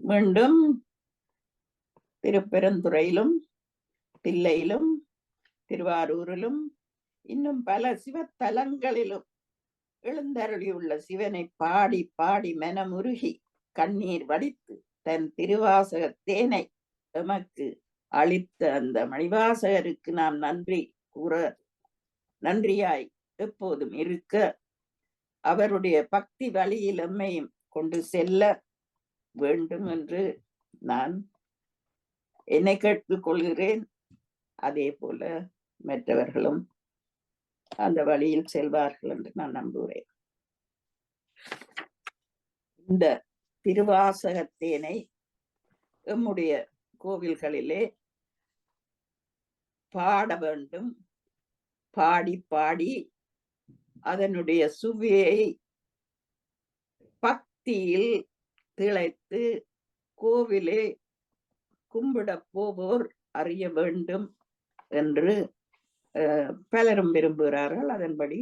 மீண்டும் திருப்பெருந்துறையிலும் தில்லையிலும் திருவாரூரிலும் இன்னும் பல சிவத்தலங்களிலும் எழுந்தருளியுள்ள சிவனை பாடி பாடி மனமுருகி கண்ணீர் வடித்து தன் திருவாசக தேனை எமக்கு அளித்த அந்த மணிவாசகருக்கு நாம் நன்றியாய் எப்போதும் இருக்க, அவருடைய பக்தி வழியில் எம்மையும் கொண்டு செல்ல வேண்டும் என்று நான் என்னை கேட்டுக் கொள்கிறேன். அதே போல மற்றவர்களும் அந்த வழியில் செல்வார்கள் என்று நான் நம்புகிறேன். இந்த திருவாசகத்தேனை எம்முடைய கோவில்களிலே பாட வேண்டும். பாடி பாடி அதனுடைய சுவையை பக்தியில் திளைத்து கோவிலே கும்பிட போவோர் அறிய வேண்டும் என்று பலரும் விரும்புகிறார்கள். அதன்படி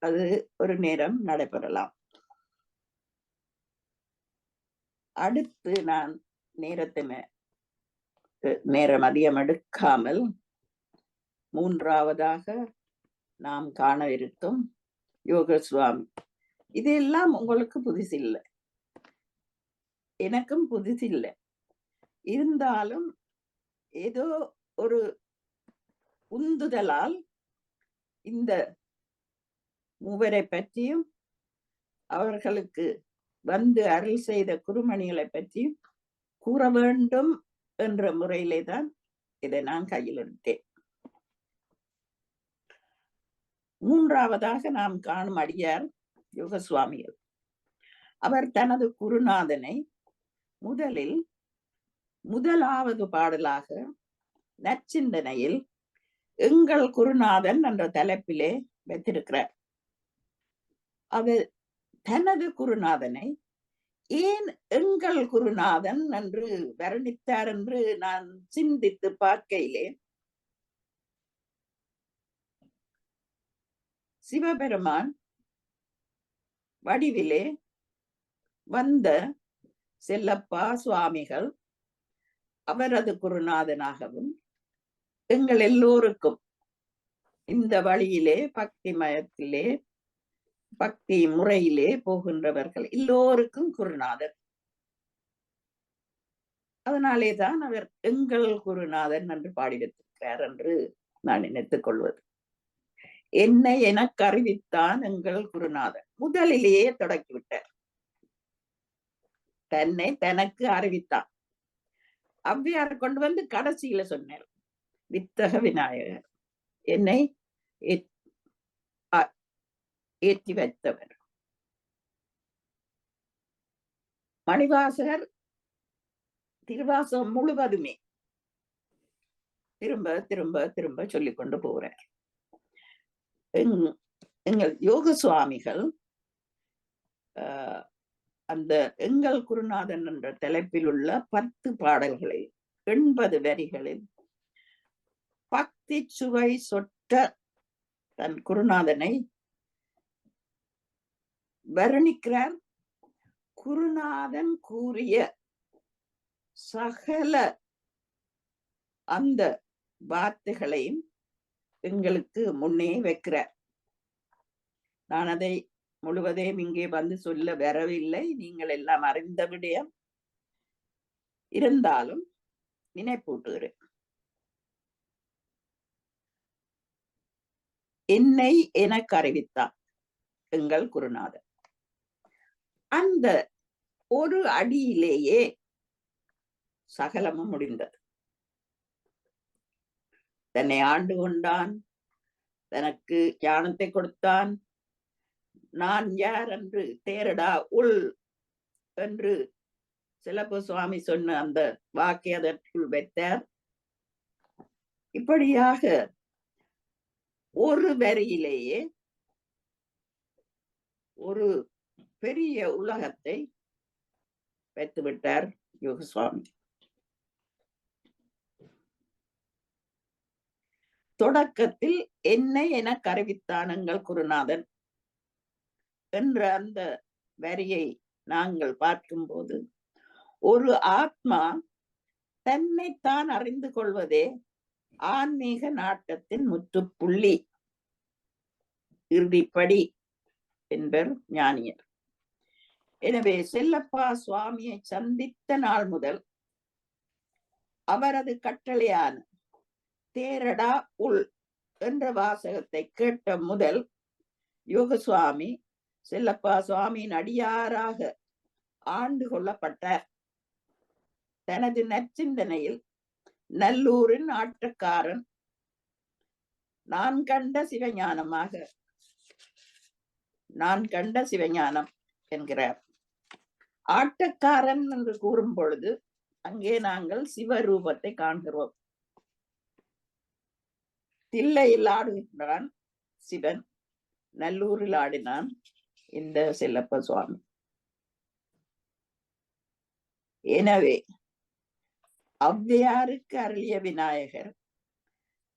அது ஒரு நேரம் நடைபெறலாம். அடுத்து நான் நேரம் அதிகம் எடுக்காமல் மூன்றாவதாக நாம் காணவிருக்கும் யோக சுவாமி. இதெல்லாம் உங்களுக்கு புதுசில்லை, எனக்கும் புதுசில்லை. இருந்தாலும் ஏதோ ஒரு உந்துதலால் இந்த மூவரை பற்றியும் அவர்களுக்கு வந்து அருள் செய்த குருமணிகளை பற்றியும் கூற வேண்டும் என்ற முறையிலே தான் இதை நான் கையில் எடுத்தேன். மூன்றாவதாக நாம் காணும் அடியார் யோக சுவாமிகள். அவர் தனது குருநாதனை முதலாவது பாடலாக நற்சிந்தனையில் எங்கள் குருநாதன் என்ற தலைப்பிலே வைத்திருக்கிறார். அவர் தனது குருநாதனை ஏன் எங்கள் குருநாதன் என்று வர்ணித்தார் என்று நான் சிந்தித்து பார்க்கையிலே, சிவபெருமான் வடிவிலே வந்த செல்லப்பா சுவாமிகள் அவரது குருநாதனாகவும் எங்கள் எல்லோருக்கும் இந்த வழியிலே பக்தி மயத்திலே பக்தி முறையிலே போகின்றவர்கள் எல்லோருக்கும் குருநாதர். அதனாலேதான் அவர் எங்கள் குருநாதன் என்று பாடி வைத்திருக்கிறார் என்று நான் நினைத்துக் கொள்வது. என்னை எனக்கு அறிவித்தான் எங்கள் குருநாதன். முதலிலேயே தொடக்கிவிட்டார். தன்னை தனக்கு அறிவித்தான். அவ்வியார் கொண்டு வந்து கடைசியில சொன்னார், வித்தக விநாயகர் என்னை ஏற்றி வைத்தவர். மணிவாசகர் திருவாசகம் முழுவதுமே திரும்ப திரும்ப திரும்ப சொல்லிக் கொண்டு போகிறார். எங்கள் யோக சுவாமிகள் அந்த எங்கள் குருநாதன் என்ற தலைப்பில் உள்ள 10 பாடல்களில் 80 வரிகளில் பக்தி சுவை சொட்ட தன் குருநாதனை வர்ணிக்கிறார். குருநாதன் கூறிய சகல அந்த வார்த்தைகளையும் எங்களுக்கு முன்னே வைக்கிறார். நான் அதை முழுவதையும் இங்கே வந்து சொல்ல வரவில்லை, நீங்கள் எல்லாம் அறிந்த விடயம். இருந்தாலும் நினைப்பூட்டுகிறேன். என்னை எனக்கு அறிவித்தான் எங்கள் குருநாதர். அந்த ஒரு அடியிலேயே சகலமும் முடிந்தது. தன்னை ஆண்டு கொண்டான், தனக்கு ஞானத்தை கொடுத்தான். நான் யார் என்று தேரடா உள் என்று சிலப்ப சுவாமி சொன்ன அந்த வாக்கிய அதற்குள் வைத்தார். இப்படியாக ஒரு வரியிலேயே ஒரு பெரிய உலகத்தை வைத்துவிட்டார் யோகசுவாமி. தொடக்கத்தில் என்னை எனக்கு அறிவித்தான் எங்கள் குருநாதன் என்ற அந்த வரியை நாங்கள் பார்க்கும்போது, ஒரு ஆத்மா தன்னைத்தான் அறிந்து கொள்வதே ஆன்மீக நாட்டத்தின் முற்றுப்புள்ளி, இறுதிப்படி என்பர் ஞானியர். எனவே செல்லப்பா சுவாமியை சந்தித்த நாள் முதல் அவரது கட்டளையான தேரடா உள் என்ற வாசகத்தை கேட்ட முதல் யோகசுவாமி செல்லப்பா சுவாமியின் அடியாராக ஆண்டு கொள்ளப்பட்டார். தனது நற்சிந்தனையில் நல்லூரின் ஆட்டக்காரன் நான் கண்ட சிவஞானம் என்கிறார். ஆட்டக்காரன் என்று கூறும் பொழுது அங்கே நாங்கள் சிவரூபத்தை காண்கிறோம். தில்லையில் ஆடுகின்றான் சிவன், நல்லூரில் ஆடினான் இந்த செல்லப்ப சுவாமி. எனவே ஔவையாருக்கு அருளிய விநாயகர்,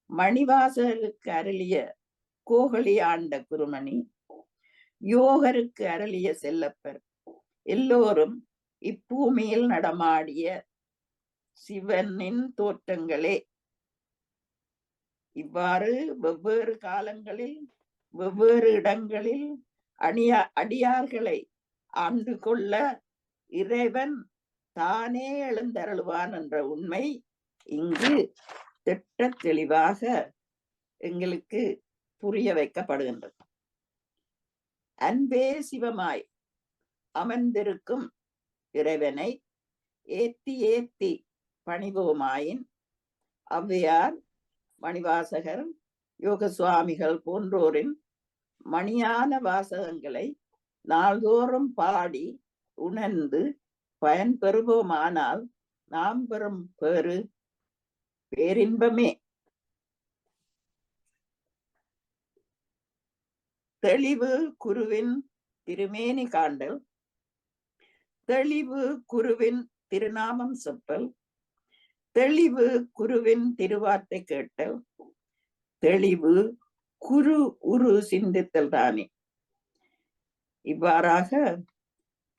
மணிவாசகருக்கு அருளிய கோகலி ஆண்ட குருமணி, யோகருக்கு அருளிய செல்லப்பர் எல்லோரும் இப்பூமியில் நடமாடிய சிவனின் தோற்றங்களே. இவ்வாறு வெவ்வேறு காலங்களில் வெவ்வேறு இடங்களில் அடியார்களை ஆண்டு கொள்ள இறைவன் தானே எழுந்தருளுவான் என்ற உண்மை இங்கு திட்ட தெளிவாக எங்களுக்கு புரிய வைக்கப்படுகின்றது. அன்பே சிவமாய் அமர்ந்திருக்கும் இறைவனை ஏத்தி ஏத்தி பணிவோமாயின் ஔவையார், மணிவாசகர், யோக சுவாமிகள் போன்றோரின் மணியான வாசகங்களை நாள்தோறும் பாடி உணர்ந்து பயன் பெறுவோமானால் நாம் பெறும் பேரின்பமே. தெளிவு குருவின் திருமேனி காண்டல், தெளிவு குருவின் திருநாமம் செப்பல், தெளிவு குருவின் திருவார்த்தை கேட்டல், தெளிவு குரு உரு சிந்தித்தல் தானே. இவ்வாறாக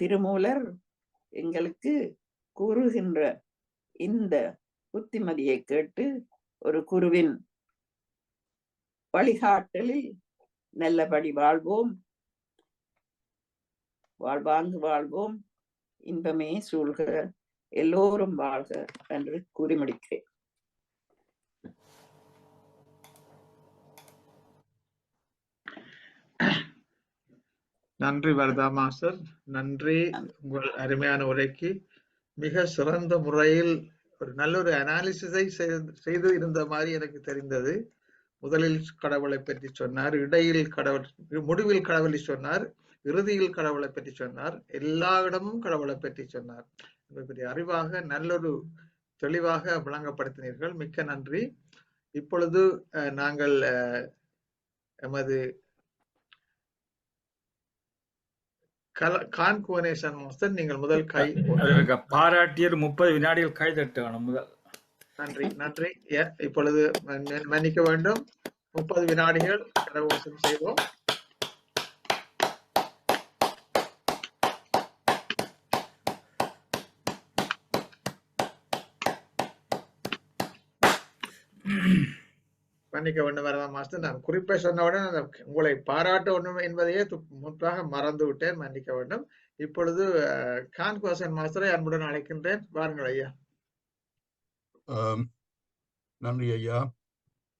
திருமூலர் எங்களுக்கு கூறுகின்ற இந்த புத்திமதியை கேட்டு ஒரு குருவின் வழிகாட்டலில் நல்லபடி வாழ்வோம், வாழ்வாங்கு வாழ்வோம், இன்பமே சூழ்க, எல்லோரும் வாழ்க என்று கூறி முடிக்கிறேன். நன்றி வரதா மாஸ்டர், நன்றி. உங்கள் அருமையான உரைக்கு மிக சிறந்த முறையில் ஒரு நல்ல ஒரு அனாலிசிஸை செய்து இருந்த மாதிரி எனக்கு தெரிந்தது. முதலில் கடவுளை பற்றி சொன்னார், இடையில் கடவுள், முடிவில் கடவுளை சொன்னார், இறுதியில் கடவுளை பற்றி சொன்னார், எல்லா இடமும் கடவுளை பற்றி சொன்னார். அறிவாக நல்லொரு தெளிவாக விளங்கப்படுத்தினீர்கள். மிக்க நன்றி. இப்பொழுது நாங்கள் எமது கான்குவனேஷன் மாஸ்டர், நீங்கள் முதல் கை பாராட்டியர் 30 வினாடிகள் கை தட்டணும் முதல். நன்றி நன்றி. இப்பொழுது மன்னிக்க வேண்டும், 30 வினாடிகள் கரகோஷம் செய்வோம். மன்னிக்க வேண்டும் வரதான் மாஸ்டர். நான் குறிப்பை சொன்னவுடன் அந்த உங்களை பாராட்ட வேண்டும் என்பதையே முற்றாக மறந்து விட்டேன். மன்னிக்க வேண்டும். இப்பொழுது கான் கோசன் மாஸ்டரை அன்புடன் அழைக்கின்றேன். வாருங்கள் ஐயா. நன்றி ஐயா.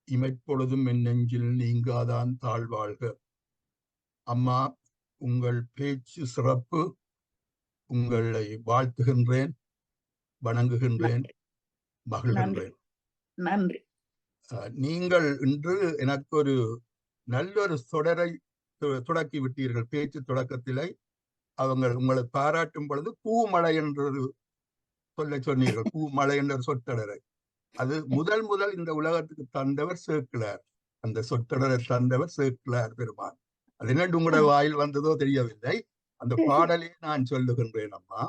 இமைப்பொழுதும் என் நெஞ்சில் நீங்காதான் தாழ்வாழ்க. அம்மா, உங்கள் பேச்சு சிறப்பு. உங்களை வாழ்த்துகின்றேன், வணங்குகின்றேன், மகிழ்கின்றேன். நன்றி. நீங்கள் இன்று எனக்கு ஒரு நல்லொரு தொடரை தொடக்கி விட்டீர்கள். பேச்சு தொடக்கத்திலே உங்களை பாராட்டும் பொழுது பூமழை என்று சொன்னீர்கள். பூமழை என்ற சொற்றொடரை அது முதல் இந்த உலகத்துக்கு தந்தவர் சேக்கிழார். அந்த சொற்றொடரை தந்தவர் சேக்கிழார் பெருமான். அது என்ன உங்களுடைய வாயில் வந்ததோ தெரியவில்லை. அந்த பாடலே நான் சொல்லுகின்றேன் அம்மா.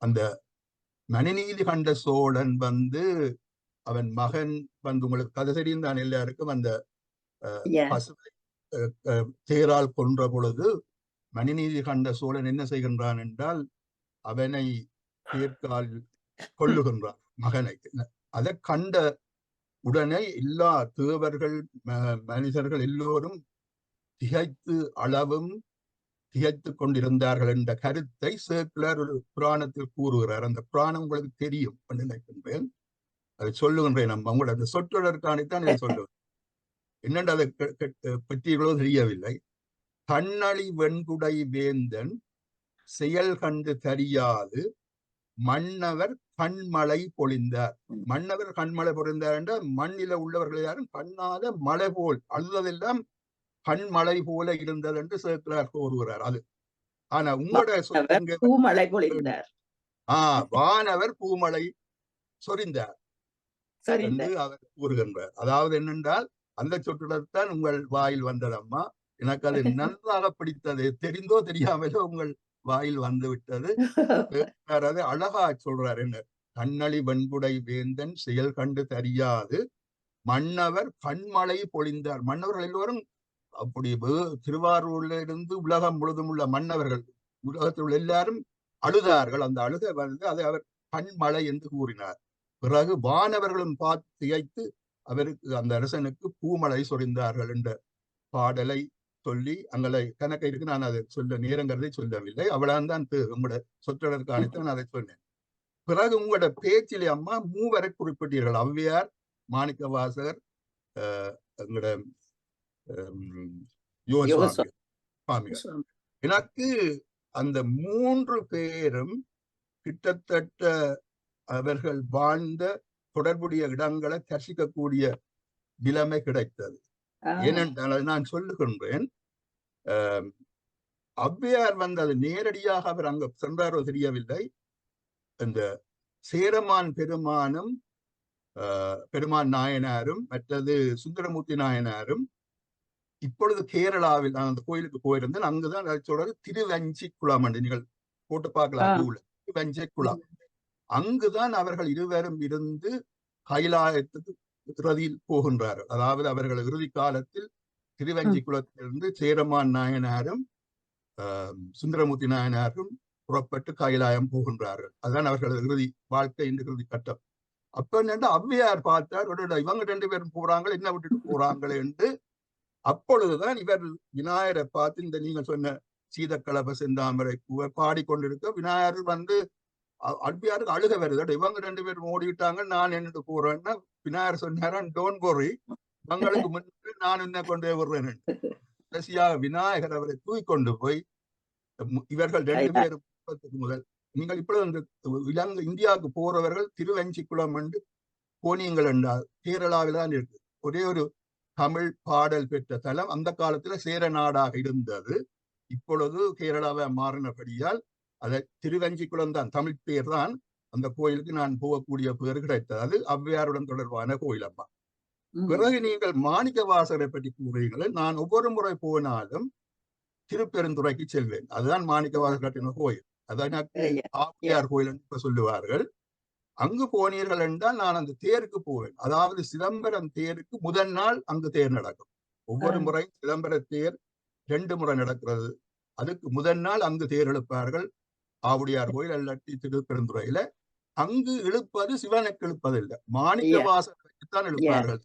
அந்த மணிநீதி கண்ட சோழன் அவன் மகன் உங்களுக்கு கதை தெரியும் தான் எல்லாருக்கும். அந்த பசுவை தேரால் கொன்ற பொழுது மணிநீதி கண்ட சோழன் என்ன செய்கின்றான் என்றால் அவனை தேர்கால் கொள்ளுகின்றான் மகனை. அதை கண்ட உடனே எல்லா தேவர்கள் மனிதர்கள் எல்லோரும் திகைத்து கொண்டிருந்தார்கள் என்ற கருத்தை சேக்கிழார் ஒரு புராணத்தில் கூறுகிறார். அந்த புராணம் உங்களுக்கு தெரியும் நினைக்கின்றேன். அதை சொல்லுகின்றேன். நம்ம உங்களோட அந்த சொற்றொடர்காணித்தான் இதை சொல்லுவேன். என்னென்று அதை பற்றியவர்களோ தெரியவில்லை. கண்ணளி வெண்குடை வேந்தன் செயல் கண்டு தெரியாது மன்னவர் கண்மழை பொழிந்தார். மன்னவர் கண்மழை பொழிந்தார் என்ற மண்ணில உள்ளவர்கள் யாரும் கண்ணாத மழை போல் அழுததெல்லாம் கண்மழை போல இருந்தது என்று சேக்கிழார் கூறுகிறார். அது ஆனா உங்களோட பூமழை பொழிந்தார். வானவர் பூமழை சொரிந்தார் என்று அவர் கூறுகின்றார். அதாவது என்னென்றால் அந்த சொற்றொடர்தான் உங்கள் வாயில் வந்ததம்மா. எனக்கு அது நன்றாக பிடித்தது. தெரிந்தோ தெரியாமலோ உங்கள் வாயில் வந்து விட்டது. அதை அழகா சொல்றார். என்ன கண்ணளி வெண்குடை வேந்தன் செயல் கண்டு தெரியாது மன்னவர் கண்மழை பொழிந்தார். மன்னவர்கள் எல்லோரும் அப்படி திருவாரூர்ல இருந்து உலகம் முழுதும் உள்ள மன்னவர்கள் உலகத்தில் உள்ள எல்லாரும் அழுதார்கள். அந்த அழுகை அதை அவர் கண்மழை என்று கூறினார். பிறகு வானவர்களும் பார்த்து திகைத்து அவருக்கு அந்த அரசனுக்கு பூமழை சொரிந்தார்கள் என்ற பாடலை சொல்லி அங்களை கணக்க இருக்கு. நான் அதை சொல்ல நேரங்கிறதை சொல்லவில்லை. அவ்வளவுதான் உங்களோட சொற்றொடர்காணித்தான் அதை சொன்னேன். பிறகு உங்களோட பேச்சிலே அம்மா மூவரை குறிப்பிட்டீர்கள். ஔவையார், மாணிக்க வாசகர், எங்களோட சுவாமிகள். எனக்கு அந்த மூன்று பேரும் கிட்டத்தட்ட அவர்கள் வாழ்ந்த தொடர்புடைய இடங்களை தரிசிக்கக்கூடிய நிலைமை கிடைத்தது. ஏனென்றால் நான் சொல்லுகின்றேன், ஔவையார் அது நேரடியாக அவர் அங்க சென்றாரோ தெரியவில்லை. இந்த சேரமான் பெருமானும் பெருமான் நாயனாரும் மற்றது சுந்தரமூர்த்தி நாயனாரும் இப்பொழுது கேரளாவில் நான் அந்த கோயிலுக்கு போயிருந்தேன். அங்குதான் அதை சொல்றது திருவஞ்சி குளம் என்று நீங்கள் போட்டு பார்க்கலாம். திருவஞ்சி குளம். அங்குதான் அவர்கள் இருவரும் இருந்து கைலாயத்துக்கு இறுதியில் போகின்றார்கள். அதாவது அவர்கள் இறுதி காலத்தில் திருவஞ்சி குளத்திலிருந்து சேரமான் நாயனாரும் சுந்தரமூர்த்தி நாயனாரும் புறப்பட்டு கைலாயம் போகின்றார்கள். அதுதான் அவர்களது இறுதி வாழ்க்கை என்று இறுதி கட்டம். அப்ப என்னென்று ஔவையார் பார்த்தார், இவங்க 2 பேரும் போறாங்க, என்ன விட்டுட்டு போறாங்களே என்று. அப்பொழுதுதான் இவர் விநாயகரை பார்த்து இந்த நீங்க சொன்ன சீதக்கலப செந்தாமரை பூவை பாடிக்கொண்டிருக்க விநாயகர் ஔவையாருக்கு அழுக வருது. இவங்க 2 பேரும் ஓடிவிட்டாங்க, நான் என்னட்டு போறேன்னா விநாயகர் சொன்னாரான், டோன்ட் வொரி, இவங்களுக்கு முன்னாடி நான் என்ன கொண்டே விடுறேன். கடைசியாக விநாயகர் அவரை தூக்கிக்கொண்டு போய் இவர்கள் 2 பேரும் முதல் நீங்கள் இப்பொழுது இந்தியாவுக்கு போறவர்கள் திருவஞ்சிக்குளம் என்று போனீங்கள் என்றால் கேரளாவில் தான் இருக்கு. ஒரே ஒரு தமிழ் பாடல் பெற்ற தலம். அந்த காலத்துல சேர நாடாக இருந்தது. இப்பொழுது கேரளாவை மாறினபடியால் அதை திருவஞ்சிக்குளம் தான் தமிழ் பேர் தான். அந்த கோயிலுக்கு நான் போகக்கூடிய பேர் கிடைத்தது. அது ஔவையாருடன் தொடர்பான கோயில் அம்மா. பிறகு நீங்கள் மாணிக்க வாசகரை பற்றி கூறுகிறீர்கள். நான் ஒவ்வொரு முறை போனாலும் திருப்பெருந்துறைக்கு செல்வேன். அதுதான் மாணிக்க வாசகர் கட்டின கோயில். அதான் ஆவுடையார் கோயில் என்று சொல்லுவார்கள். அங்கு போனீர்கள் என்றால் நான் அந்த தேருக்கு போவேன். அதாவது சிதம்பரம் தேருக்கு முதல் நாள் அங்கு தேர் நடக்கும். ஒவ்வொரு முறை சிதம்பர தேர் 2 முறை நடக்கிறது. அதுக்கு முதல் நாள் அங்கு தேர் இழுப்பார்கள். ஆவுடையார் கோயில் அல்லாட்டி திருப்பெருந்துறையில. அங்கு இழுப்பது சிவனுக்கு இழுப்பதில்லை, மாணிக்க வாசகருக்கு தான் எழுப்பார்கள்.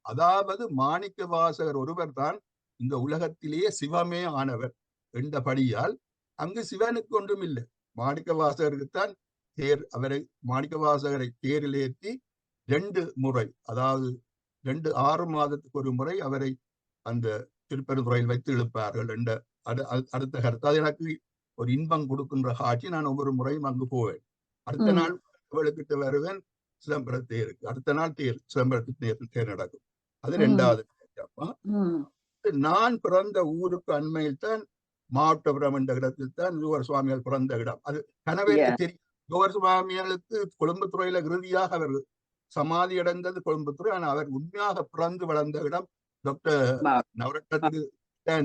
அதாவது மாணிக்க வாசகர் ஒருவர் தான் இந்த உலகத்திலேயே சிவமே ஆனவர் என்றபடியால் அங்கு சிவனுக்கு ஒன்றும் இல்லை. மாணிக்க வாசகருக்குத்தான் தேர், அவரை மாணிக்க வாசகரை தேரில் ஏற்றி 2 முறை, அதாவது 6 மாதத்துக்கு ஒரு முறை அவரை அந்த திருப்பெருந்துறையில் வைத்து இழுப்பார்கள் என்ற அடுத்த கருத்து. அது எனக்கு ஒரு இன்பம் கொடுக்கின்ற காட்சி. நான் ஒவ்வொரு முறையும் அங்கு போவேன். அடுத்த நாள் அவளுக்கிட்ட வருவேன் சிதம்பர தேருக்கு. அடுத்த நாள் சிதம்பரத்துக்கு தேர் நடக்கும். அது 2வது. நான் பிறந்த ஊருக்கு அண்மையில் தான் மாவட்டபுரம் என்ற இடத்தில் தான் யோகர் சுவாமிகள் பிறந்த இடம். அது கனவேற்கு தெரியும். யோகர் சுவாமிகளுக்கு கொழும்புத்துறையில இறுதியாக அவர் சமாதி அடைந்தது கொழும்புத்துறை. ஆனால் அவர் உண்மையாக பிறந்து வளர்ந்த இடம் டாக்டர் நவரத்னத்துக்கு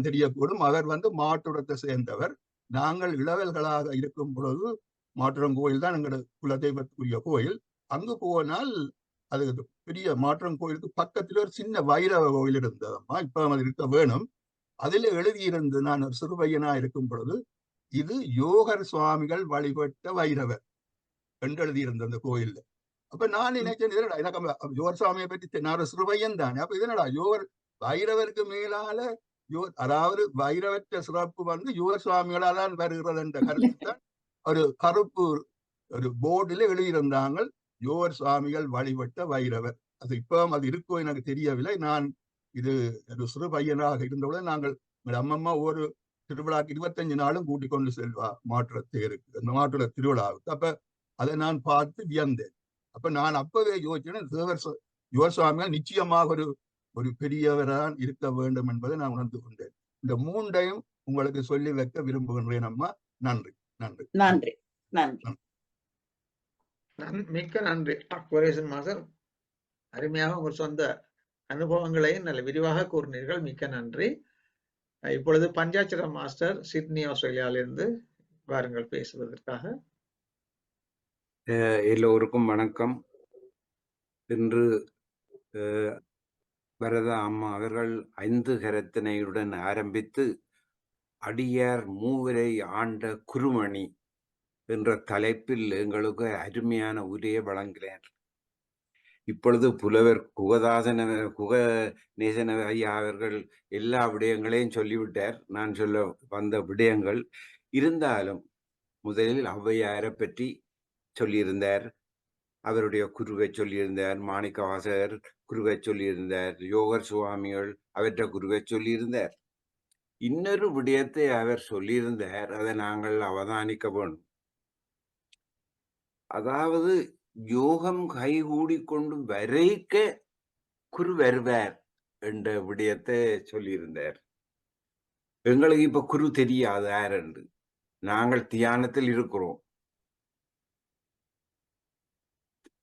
தெரியக்கூடும். அவர் மாவட்டத்தை சேர்ந்தவர். நாங்கள் இளவல்களாக இருக்கும் பொழுது மாற்றம் கோயில் தான் எங்களோட குலதெய்வத்துக்குரிய கோயில். அங்கு போனால் அது பெரிய மாற்றம் கோயிலுக்கு பக்கத்தில் ஒரு சின்ன வைரவ கோயில் இருந்ததம்மா. இப்ப அது இருக்க வேணும். அதில் எழுதியிருந்து நான் ஒரு சிறுபையனா இருக்கும் பொழுது இது யோகர் சுவாமிகள் வழிபட்ட வைரவர் என்று எழுதியிருந்த அந்த கோயில்ல. அப்ப நான் நினைச்சேன், எனக்கு யோகர் சுவாமியை பற்றி நான் ஒரு சிறுபையன் தானே. அப்ப இதனடா யோகர் வைரவருக்கு மேலால அதாவது வைரவற்ற சிறப்பு யோகர் சுவாமிகளால் தான் வருகிறது என்ற கருத்து தான் ஒரு கருப்பு ஒரு போர்டில் எழுதியிருந்தாங்க. யோகர் சுவாமிகள் வழிபட்ட வைரவர். அது இப்போ அது இருக்கோ எனக்கு தெரியவில்லை. நான் இது ஒரு சிறு பையனாக இருந்தவுடன் நாங்கள் அம்மம்மா ஒரு திருவிழாக்கு 25 நாளும் கூட்டிக் கொண்டு செல்வா மாற்ற தேருக்கு, அந்த மாற்ற திருவிழாவுக்கு. அப்ப அதை நான் பார்த்து வியந்தேன். அப்ப நான் அப்பவே யோசிச்சேன், யோகர் சுவாமிகள் நிச்சயமாக ஒரு பெரியவரான் இருக்க வேண்டும் என்பதை நான் உணர்ந்து கொண்டேன். இந்த 3ஐயும் உங்களுக்கு சொல்லி வைக்க விரும்புகின்றேன் அம்மா. நன்றி. நன்றி. நன்றி. நன்றி. மிக்க நன்றி குரேசன் மாஸ்டர். அருமையாக உங்கள் சொந்த அனுபவங்களை நல்ல விரிவாக கூறினீர்கள். மிக்க நன்றி. இப்பொழுது பஞ்சாட்சரம் மாஸ்டர் சிட்னி ஆஸ்திரேலியாவிலிருந்து வாருங்கள் பேசுவதற்காக. எல்லோருக்கும் வணக்கம். இன்று வரதா அம்மா அவர்கள் 5 கரத்தினையுடன் ஆரம்பித்து அடியார் மூவரை ஆண்ட குருமணி என்ற தலைப்பில் எங்களுக்கு அருமையான உரையை வழங்கினார். இப்பொழுது புலவர் குகநேசன ஐயா அவர்கள் எல்லா விடயங்களையும் சொல்லிவிட்டார். நான் சொல்ல வந்த விடயங்கள் இருந்தாலும் முதலில் ஔவையாரை பற்றி சொல்லியிருந்தார். அவருடைய குருவை சொல்லியிருந்தார். மாணிக்க வாசகர் குருவை சொல்லியிருந்தார். யோகர் சுவாமிகள் அவற்றை குருவை சொல்லியிருந்தார். இன்னொரு விடயத்தை அவர் சொல்லியிருந்தார், அதை நாங்கள் அவதானிக்க வேண்டும். அதாவது யோகம் கைகூடி கொண்டு வரைக்க குரு வருவார் என்ற விடயத்தை சொல்லியிருந்தார். எங்களுக்கு இப்ப குரு தெரியாது யார் என்று. நாங்கள் தியானத்தில் இருக்கிறோம்.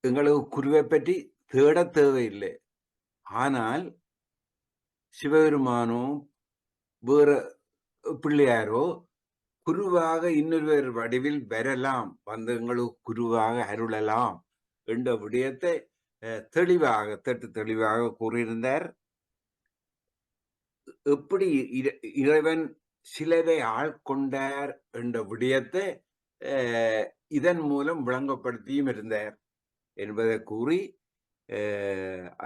எங்களுக்கு குருவை பற்றி தேட தேவையில்லை. ஆனால் சிவபெருமானோ வேற பிள்ளையாரோ குருவாக இன்னொருவர் வடிவில் வரலாம், எங்களுக்கு குருவாக அருளலாம் என்ற விடயத்தை தெளிவாக கூறியிருந்தார். எப்படி இறைவன் சிலரை ஆட்கொண்டார் என்ற விடயத்தை இதன் மூலம் விளங்கப்படுத்தியும் இருந்தார் என்பதை கூறி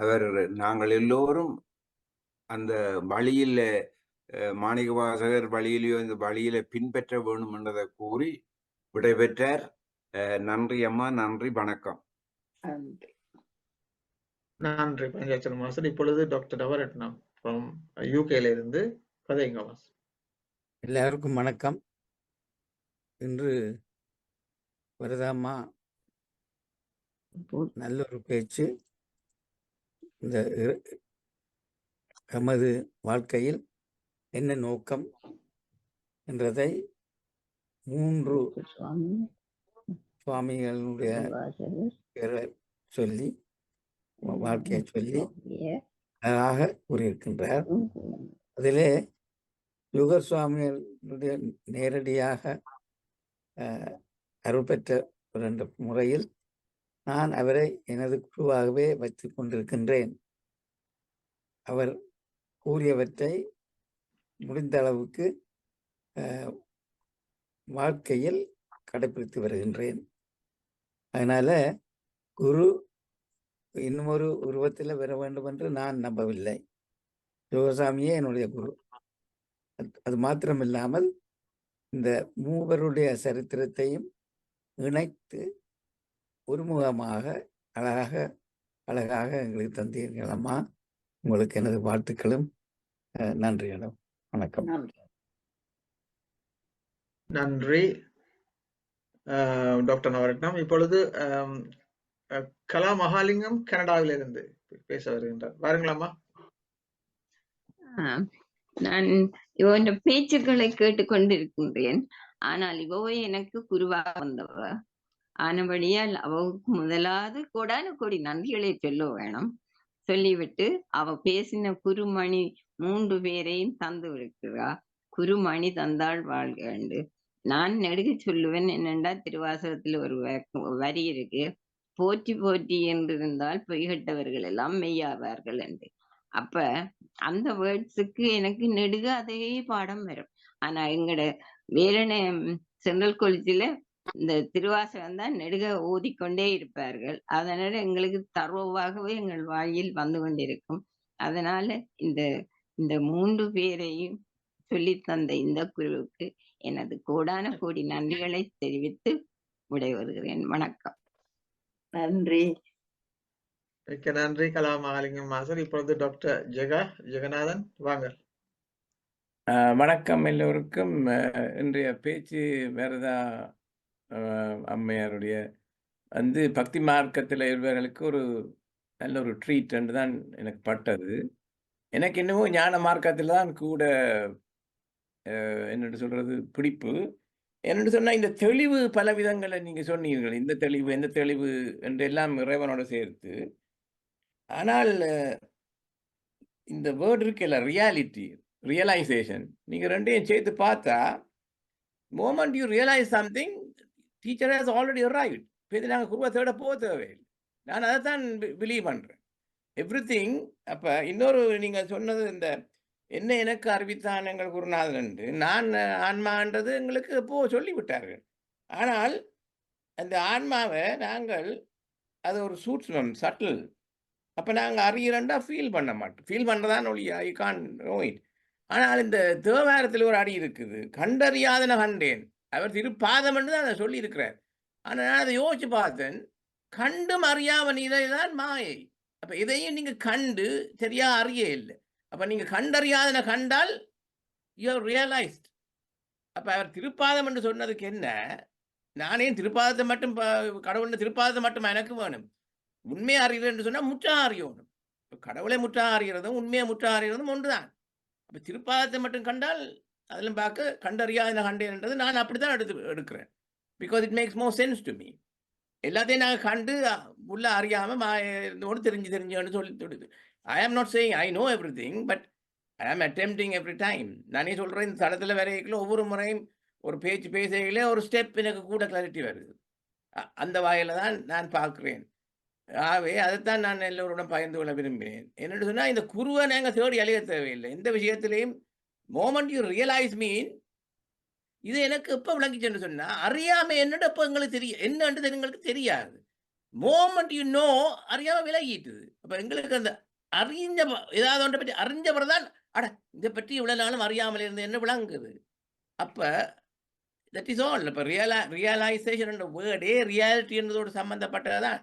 அவர் நாங்கள் எல்லோரும் அந்த வழியில் மாணிக்க வாசகர் வழியிலேயோ இந்த வழியில பின்பற்ற வேணும் என்றதை கூறி விடைபெற்றார். நன்றி அம்மா. நன்றி. வணக்கம். நன்றி பஞ்சாட்சரம் மாஸ்டர். இப்பொழுது டாக்டர் நவரத்னம் ஃப்ரம் யூகேல இருந்து கதைங்க மாஸ்டர். எல்லாருக்கும் வணக்கம். இன்று வரதாம்மா நல்ல ஒரு பேச்சு. இந்த எமது வாழ்க்கையில் என்ன நோக்கம் என்றதை 3 சுவாமிகளுடைய பேரை சொல்லி வாழ்க்கையை சொல்லி அழகாக கூறியிருக்கின்றார். அதிலே யோகர் சுவாமிகளுடைய நேரடியாக அருள் பெற்ற 2 முறையில் நான் அவரை எனது குருவாகவே வைத்துக் கொண்டிருக்கின்றேன். அவர் கூறியவற்றை முடிந்த அளவுக்கு வாழ்க்கையில் கடைபிடித்து வருகின்றேன். அதனால குரு இன்னும் ஒரு உருவத்தில் வர வேண்டும் என்று நான் நம்பவில்லை. சிவசாமியே என்னுடைய குரு. அது மாத்திரமில்லாமல் இந்த மூவருடைய சரித்திரத்தையும் இணைத்து ஒருமுகமாக அழகாக எங்களுக்கு தந்தீர்கள் அம்மா. உங்களுக்கு எனது வாழ்த்துக்களும் நன்றிகளும். வணக்கம். நன்றி டாக்டர் நவரத்னம். இப்பொழுது கலா மகாலிங்கம் கனடாவிலிருந்து பேச வருகின்றார். வாருங்களாம்மா. நான் இவன் பேச்சுக்களை கேட்டுக்கொண்டிருக்கின்றேன். ஆனால் இவவே எனக்கு குருவாக வந்தவ ஆனபடியால் அவவுக்கு முதலாவது கோடான கோடி நன்றிகளை சொல்ல வேணும். சொல்லிவிட்டு அவ பேசின குருமணி 3 பேரையும் தந்து இருக்கிறா. குருமணி தந்தாள் வாழ்க. நான் நெடுக சொல்லுவேன். என்னண்டா திருவாசகத்துல ஒரு வரி இருக்கு, போற்றி போற்றி என்று இருந்தால் பொய்கட்டவர்கள் எல்லாம் மெய்யாவார்கள் என்று. அப்ப அந்த வேர்ட்ஸுக்கு எனக்கு நெடுக அதே பாடம் வரும். ஆனா எங்கட வேலனை சென்ட்ரல் காலேஜில இந்த திருவாசகம் தான் நெடுக ஓதிக்கொண்டே இருப்பார்கள். அதனால எங்களுக்கு தரோவாகவே எங்கள் வாயில் வந்து கொண்டிருக்கும். அதனால இந்த 3 பேரையும் சொல்லி தந்த இந்த குருவுக்கு எனது கோடான கோடி நன்றிகளை தெரிவித்து விடைபெறுகிறேன். வணக்கம். நன்றி. மிக்க நன்றி கலா மகாலிங்கம் மாஸ்டர். இப்பொழுது டாக்டர் ஜெகநாதன் வாங்க. வணக்கம் எல்லோருக்கும். இன்றைய பேச்சு வேறதா அம்மையாருடைய பக்தி மார்க்கத்தில் இருவர்களுக்கு ஒரு நல்ல ஒரு ட்ரீட் என்று தான் எனக்கு பட்டது. எனக்கு இன்னமும் ஞான மார்க்கத்தில் தான் கூட என்னென்னு சொல்கிறது பிடிப்பு. என்னென்னு சொன்னால் இந்த தெளிவு பல விதங்களை நீங்கள் சொன்னீர்கள். இந்த தெளிவு எந்த தெளிவு என்று எல்லாம் இறைவனோட சேர்த்து. ஆனால் இந்த வேர்டு இருக்குல்ல, ரியாலிட்டி, ரியலைசேஷன், நீங்கள் ரெண்டையும் சேர்த்து பார்த்தா moment you realize something, teacher has already arrived. இது நாங்கள் குருவை தேட போக தேவையில்லை. நான் அதை தான் பிலீவ் பண்ணுறேன். எவ்ரிதிங். அப்போ இன்னொரு நீங்கள் சொன்னது இந்த என்ன எனக்கு அறிவித்தான் எங்கள் குருநாதன் என்று, நான் ஆன்மான்றது எங்களுக்கு எப்போ சொல்லிவிட்டார்கள். ஆனால் அந்த ஆன்மாவை நாங்கள் அது ஒரு சூட்சுமம், சட்டில். அப்போ நாங்கள் அறிகிறண்டா ஃபீல் பண்ண மாட்டோம். ஃபீல் பண்ணுறதான் ஒழியா ஐ கான் நோ இட். ஆனால் இந்த தேவாரத்தில் ஒரு அடி இருக்குது, கண்டறியாதன கண்டேன், அவர் திருப்பாதம் என்று தான் அதை சொல்லியிருக்கிறார். ஆனால் நான் அதை யோசிச்சு பார்த்தேன், கண்டும் அறியாம நிலை தான் மாயை. அப்போ இதையும் நீங்கள் கண்டு சரியா அறிய இல்லை. அப்போ நீங்கள் கண்டறியாதன கண்டால் யூ ஹவ் ரியலைஸ்ட். அப்போ அவர் திருப்பாதம் என்று சொன்னதுக்கு என்ன, நானே திருப்பாதத்தை மட்டும் கடவுள் திருப்பாதத்தை மட்டும் எனக்கு வேணும். உண்மையை அறிகிறது என்று சொன்னால் முற்றாக அறியணும். கடவுளை முற்றாக அறிகிறதும் உண்மையை முற்றாக அறிகிறதும் ஒன்றுதான். அப்போ திருப்பாதத்தை மட்டும் கண்டால் அதிலும் பார்க்க கண்டறியாத கண்டேன்ன்றது நான் அப்படி தான் எடுக்கிறேன். Because it makes more sense to me. எல்லாத்தையும் நாங்கள் கண்டு உள்ள அறியாமல் மாயோடு தெரிஞ்சுன்னு சொல்லி I am not saying I know everything, but I am attempting every time. நானே சொல்கிறேன், இந்த தடத்தில் வரைக்கும் ஒவ்வொரு முறையும் ஒரு பேச்சு பேசுகையிலே ஒரு ஸ்டெப் எனக்கு கூட கிளாரிட்டி வருது. அந்த வாயில தான் நான் பார்க்குறேன். ஆகவே அதைத்தான் நான் எல்லோருடன் பகிர்ந்து கொள்ள விரும்பினேன். என்னென்னு சொன்னால் இந்த குருவை நாங்கள் தேடி அழிய தேவையில்லை. எந்த விஷயத்திலையும் மோமெண்ட் யூ ரியலைஸ் மீன், இது எனக்கு எப்போ விளங்கிச்சுன்னு சொன்னால் அறியாமல் என்னென்னு எப்போ எங்களுக்கு தெரியும், என்னன்றது எங்களுக்கு தெரியாது. மோமெண்ட் யூ நோ அறியாமல் விலகிட்டுது. அப்போ எங்களுக்கு அந்த அறிஞ்ச ஏதாவது ஒன்றை பற்றி அறிஞ்ச பிறதான் அட இதை பற்றி இவ்வளோ நாளும் அறியாமல் இருந்து என்ன விளங்குது. அப்போ தட் இஸ் ஆல். இப்போ ரியலைசேஷன் என்ற வேர்டே ரியாலிட்டி என்றதோடு சம்மந்தப்பட்டதான்.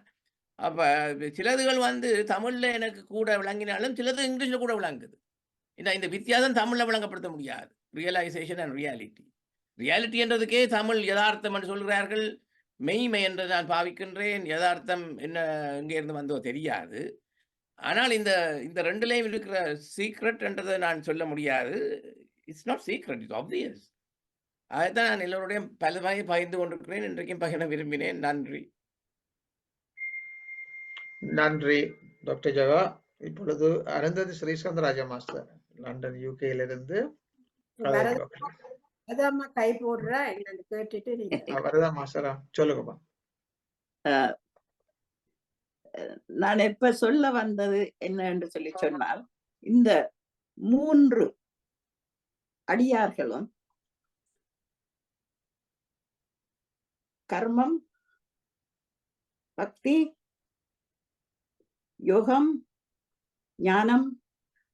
அப்போ சிலதுகள் தமிழில் எனக்கு கூட விளங்கினாலும் சிலது இங்கிலீஷில் கூட விளங்குது. இந்த வித்தியாசம் தமிழில் விளங்கப்படுத்த முடியாது. Realisation and reality. ரியாலிட்டி என்றதுக்கே தமிழ் யதார்த்தம் என்று சொல்கிறார்கள். மெய்மை என்று நான் பாவிக்கின்றேன். யதார்த்தம் என்ன எங்கே இருந்து வந்தோ தெரியாது. ஆனால் இந்த ரெண்டுலேயும் இருக்கிற சீக்ரெட் என்றதை நான் சொல்ல முடியாது. It's not secret, it's obvious. அதைத்தான் நான் எல்லோருடையும் பல வகை பகிர்ந்து கொண்டிருக்கிறேன். இன்றைக்கும் பகிர விரும்பினேன். நன்றி. நன்றி டாக்டர் ஜெகா. இப்பொழுது அருந்ததி ஸ்ரீஸ்கந்தராஜா மாஸ்டர் லண்டன் யூகேயிலிருந்து கை போடுறா என்னன்னு கேட்டுட்டு வரதா மாஸ்டரா சொல்லுங்கப்பா. நான் எப்ப சொல்ல வந்தது என்ன என்று சொல்லி சொன்னால், இந்த 3 அடியார்களும் கர்மம், பக்தி, யோகம், ஞானம்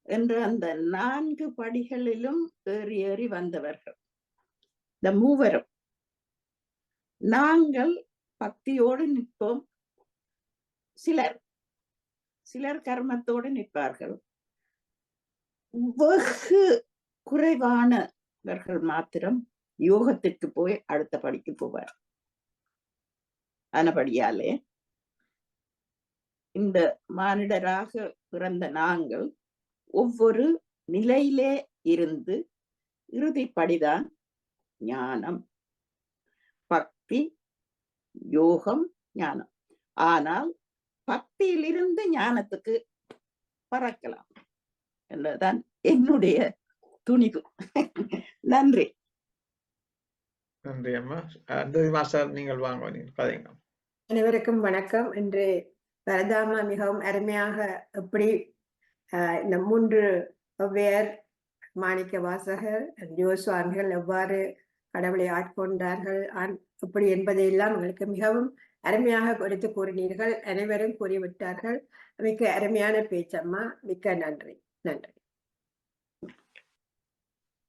என்ற அந்த 4 படிகளிலும் ஏறி ஏறி வந்தவர்கள் இந்த மூவரும். நாங்கள் பக்தியோடு நிற்போம். சிலர் கர்மத்தோடு நிற்பார்கள். வெகு குறைவானவர்கள் மாத்திரம் யோகத்திற்கு போய் அடுத்த படிக்கு போவார். ஆனபடியாலே இந்த மானிடராக பிறந்த நாங்கள் ஒவ்வொரு நிலையிலே இருந்து இறுதிப்படிதான் ஞானம், பக்தி, யோகம், ஞானம். ஆனால் பக்தியிலிருந்து ஞானத்துக்கு பறக்கலாம் என்றுதான் என்னுடைய துணிவு. நன்றி. நன்றி அம்மா. அந்தோனி மாஸ்டர், நீங்கள் வாங்க, நீங்கள் கதைங்க. அனைவருக்கும் வணக்கம். இன்று வரதாமா மிகவும் அருமையாக எப்படி இந்த 3 ஔவையார், மாணிக்க வாசகர், ஜோசுவாமிகள் எவ்வாறு கடவுளை ஆட்கொண்டார்கள் எப்படி என்பதையெல்லாம் எங்களுக்கு மிகவும் அருமையாக எடுத்து கூறினீர்கள். அனைவரும் கூறிவிட்டார்கள். மிக்க அருமையான பேச்சம்மா. மிக்க நன்றி. நன்றி.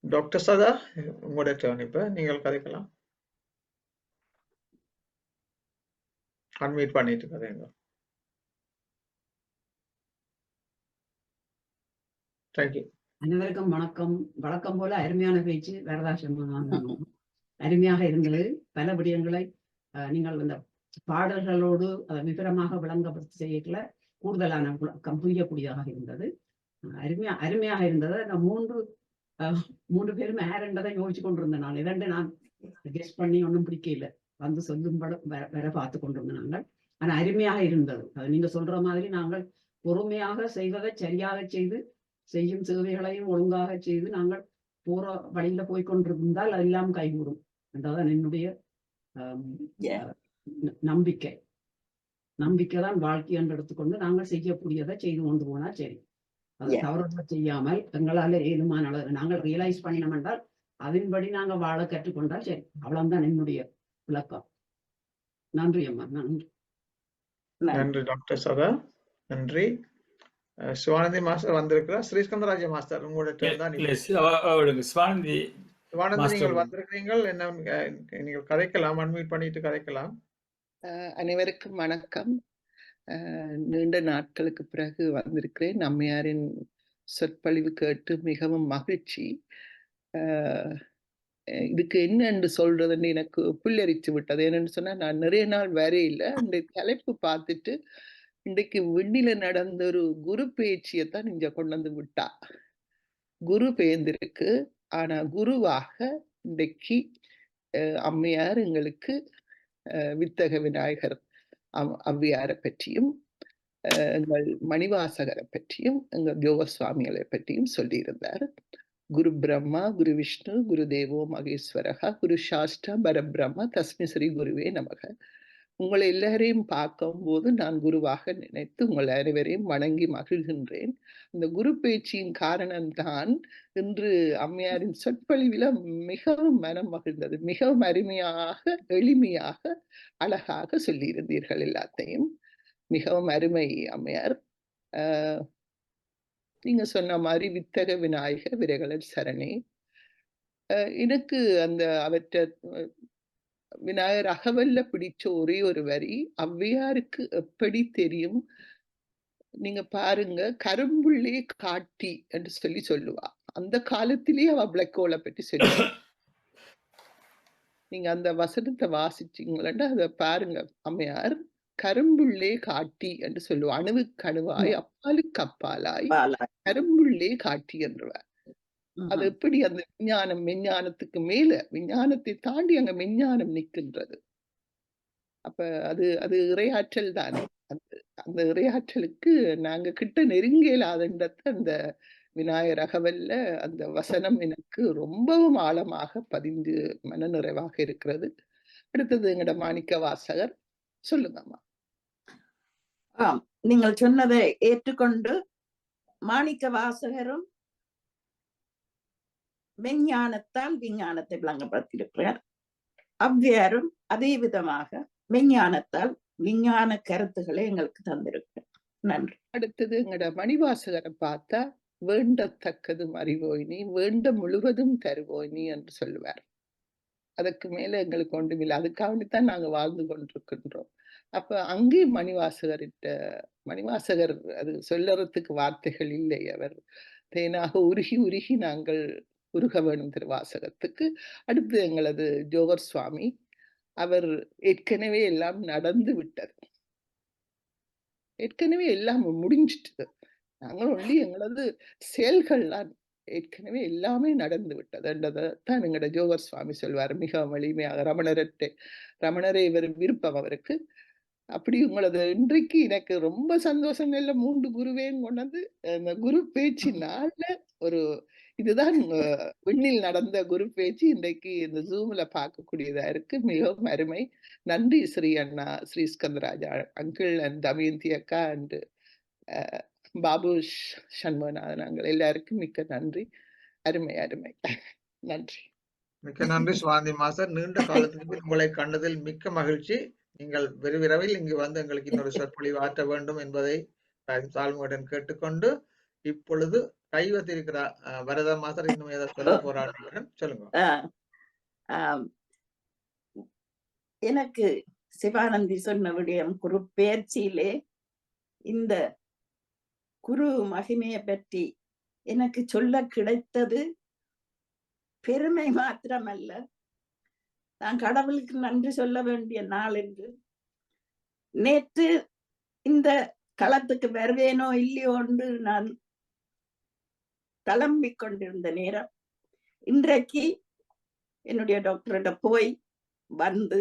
டாக்டர் சதா, உங்களுடைய டர்ன். இப்ப நீங்கள் கதைக்கலாம். அன்மியூட் பண்ணிட்டு கதைங்க. தேங்க்யூ. அனைவருக்கும் வணக்கம். வழக்கம் போல அருமையான பேச்சு வரதாசம் அருமையாக இருந்தது. பல விடயங்களை நீங்கள் இந்த பாடல்களோடு விவரமாக விளங்கப்படுத்தி செய்யல கூடுதலான விளக்கம் புரியக்கூடியதாக இருந்தது. அருமையாக இருந்தது. நான் மூன்று பேரும் ஏறண்டதை யோசிச்சு கொண்டிருந்தேன். நான் 2 நான் கெஸ் பண்ணி ஒன்றும் பிடிக்கல. வந்து சொல்லும் படம் வேற பார்த்து கொண்டிருந்தேன் நாங்கள். ஆனா அருமையாக இருந்தது. அது நீங்க சொல்ற மாதிரி நாங்கள் பொறுமையாக செய்வதை சரியாக செய்து, செய்யும் சேவைகளையும் ஒழுங்காக செய்து நாங்கள் போற வழியில போய்கொண்டிருந்தால் அதெல்லாம் கைகூடும் என்றதான் என்னுடைய நம்பிக்கைதான் வாழ்க்கை என்று எடுத்துக்கொண்டு நாங்கள் செய்யக்கூடியதை செய்து கொண்டு போனா சரி. அதை தவறுகளை செய்யாமல் எங்களால ஏழுமான அளவு நாங்கள் ரியலைஸ் பண்ணினோம் என்றால் அதன்படி நாங்கள் வாழ கற்றுக்கொண்டால் சரி. அவ்வளவுதான் என்னுடைய விளக்கம். நன்றி அம்மா. நன்றி. நன்றி டாக்டர் சதா. நன்றி. சிவானந்தி மாஸ்டர் வந்திருக்கிறார். ஸ்ரீஸ்கந்தராஜ மாஸ்டர், உங்களோட சிவானந்தி நீங்கள் வந்திருக்கிறீர்கள். என்ன நீங்கள் கதைக்கலாம், அன்மியூட் பண்ணிட்டு கதைக்கலாம். அனைவருக்கும் வணக்கம். நீண்ட நாட்களுக்கு பிறகு வந்திருக்கிறேன். அம்மையாரின் சொற்பொழிவு கேட்டு மிகவும் மகிழ்ச்சி. இதுக்கு என்னென்று சொல்றதுன்னு எனக்கு புல்லரிச்சு விட்டது. என்னன்னு சொன்னா, நான் நிறைய நாள் வரையில இந்த தலைப்பு பார்த்துட்டு இன்றைக்கு விண்ணில நடந்த ஒரு குரு பேச்சியத்தான் இங்க கொண்டு வந்து விட்டா. குரு பேர்ந்திருக்கு. ஆனா குருவாக இன்றைக்கு அம்மையார் எங்களுக்கு வித்தக விநாயகர் ஔவையாரை பற்றியும் எங்கள் மணிவாசகரை பற்றியும் எங்கள் யோகசுவாமிகளை பற்றியும் சொல்லியிருந்தார். குரு பிரம்மா, குரு விஷ்ணு, குரு தேவோ மகேஸ்வரகா, குரு சாஷ்டா பரபிரம்மா, தஸ்மை ஸ்ரீ குருவே நமக. உங்களை எல்லாரையும் பார்க்கும் போது நான் குருவாக நினைத்து உங்கள் அனைவரையும் வணங்கி மகிழ்கின்றேன். இந்த குரு பேச்சியின் காரணம்தான் இன்று அம்மையாரின் சொற்பொழிவில மிகவும் மனம் மகிழ்ந்தது. மிகவும் அருமையாக, எளிமையாக, அழகாக சொல்லியிருந்தீர்கள் எல்லாத்தையும். மிகவும் அருமை அம்மையார். நீங்க சொன்ன மாதிரி வித்தக விநாயக விரைகளர் சரணே. எனக்கு அந்த அவற்றை விநாயகர் அகவல்ல பிடிச்ச ஒரே ஒரு வரி ஔவையாருக்கு எப்படி தெரியும்? நீங்க பாருங்க, கரும்புள்ளே காட்டி என்று சொல்லுவா. அந்த காலத்திலேயே அவ பிளக்கோலை பற்றி சொல்லுவா. நீங்க அந்த வசனத்தை வாசிச்சீங்களா? அதை பாருங்க. அம்மையார் கரும்புள்ளே காட்டி என்று சொல்லுவா. அணுவுக்கு அணுவாய், அப்பாலுக்கு அப்பாலாய் கரும்புள்ளே காட்டி என்றவர். அது எப்படி அந்த விஞ்ஞானம் மெஞ்ஞானத்துக்கு மேல, விஞ்ஞானத்தை தாண்டி அங்க மெஞ்ஞானம் நிற்கின்றது. அப்ப அது இறையாற்றல் தானே. அந்த இறையாற்றலுக்கு நாங்க கிட்ட நெருங்கலாதன்றத அந்த விநாயகர் அகவல்ல அந்த வசனம் எனக்கு ரொம்பவும் ஆழமாக பதிந்து மன நிறைவாக இருக்கிறது. அடுத்தது எங்கட மாணிக்க வாசகர், சொல்லுங்கம்மா. நீங்கள் சொன்னதை ஏற்றுக்கொண்டு மாணிக்க வாசகரும் மெஞ்ஞானத்தால் விஞ்ஞானத்தை விளங்கப்படுத்தியிருக்கிறார். ஔவையாரும் அதே விதமாக மெஞ்ஞானத்தால் விஞ்ஞான கருத்துக்களை எங்களுக்கு தந்திருக்கிறார். நன்றி. அடுத்தது எங்கட மணிவாசகரை பார்த்தா வேண்டத்தக்கது அறிவோய் நீ, வேண்ட முழுவதும் தருவோய் நீ என்று சொல்லுவார். அதுக்கு மேல எங்களுக்கு ஒன்றுமில்லை. அதுக்காகத்தான் நாங்க வாழ்ந்து கொண்டிருக்கின்றோம். அப்ப அங்கே மணிவாசகர் அது சொல்லறதுக்கு வார்த்தைகள் இல்லை. அவர் தேனாக உருகி உருகி நாங்கள் உருக வேணும் திருவாசகத்துக்கு. அடுத்து எங்களது ஜோகர் சுவாமி, அவர் ஏற்கனவே எல்லாம் நடந்து விட்டது, ஏற்கனவே எல்லாம் முடிஞ்சிட்டது. நாங்கள் ஒன்லி எங்களது செயல்கள்லாம் ஏற்கனவே எல்லாமே நடந்து விட்டது என்றதான் எங்களோட ஜோகர் சுவாமி சொல்வார் மிக வலிமையாக. ரமணரே இவர் விருப்பம் அவருக்கு. அப்படி உங்களது இன்றைக்கு எனக்கு ரொம்ப சந்தோஷம். இல்ல 3 குருவையும் கொண்டது அந்த குரு பேச்சினால ஒரு இதுதான் விண்ணில் நடந்த குரு பேச்சு இன்றைக்கு இந்த ஜூம்ல பார்க்கக்கூடியதா இருக்கு. மிகவும் அருமை. நன்றி ஸ்ரீ அண்ணா, ஸ்ரீ ஸ்கந்தராஜா அங்கிள் அண்ட் தமயந்தி அக்கா அண்ட் பாபு சண்முகநாதன் அங்கிள் எல்லாருக்கும் மிக்க நன்றி. அருமை அருமை. நன்றி. மிக்க நன்றி சுவாந்தி மாஸ்டர். நீண்ட காலத்துக்கு உங்களை கண்டதில் மிக்க மகிழ்ச்சி. நீங்கள் விரைவில் இங்கு வந்து எங்களுக்கு இன்னொரு சொற்பொழிவு ஆற்ற வேண்டும் என்பதை தாழ்மையுடன் கேட்டுக்கொண்டு, இப்பொழுது கைவத்திருக்கிற வரதா மாஸ்டர் இன்னும் ஏதாவது சொல்ல போராடுகிறேன், சொல்லுங்க. எனக்கு சிவானந்தி சொன்ன விடயம் குரு பெயர்ச்சியிலே இந்த குரு மகிமையை பற்றி எனக்கு சொல்ல கிடைத்தது பெருமை மாத்திரமல்ல, நான் கடவுளுக்கு நன்றி சொல்ல வேண்டிய நாள் என்று. நேற்று இந்த களத்துக்கு வருவேனோ இல்லையோ என்று நான் தளம்பிக் கொண்டிருந்த நேரம், இன்றைக்கு என்னுடைய டாக்டர்கிட்ட போய் வந்து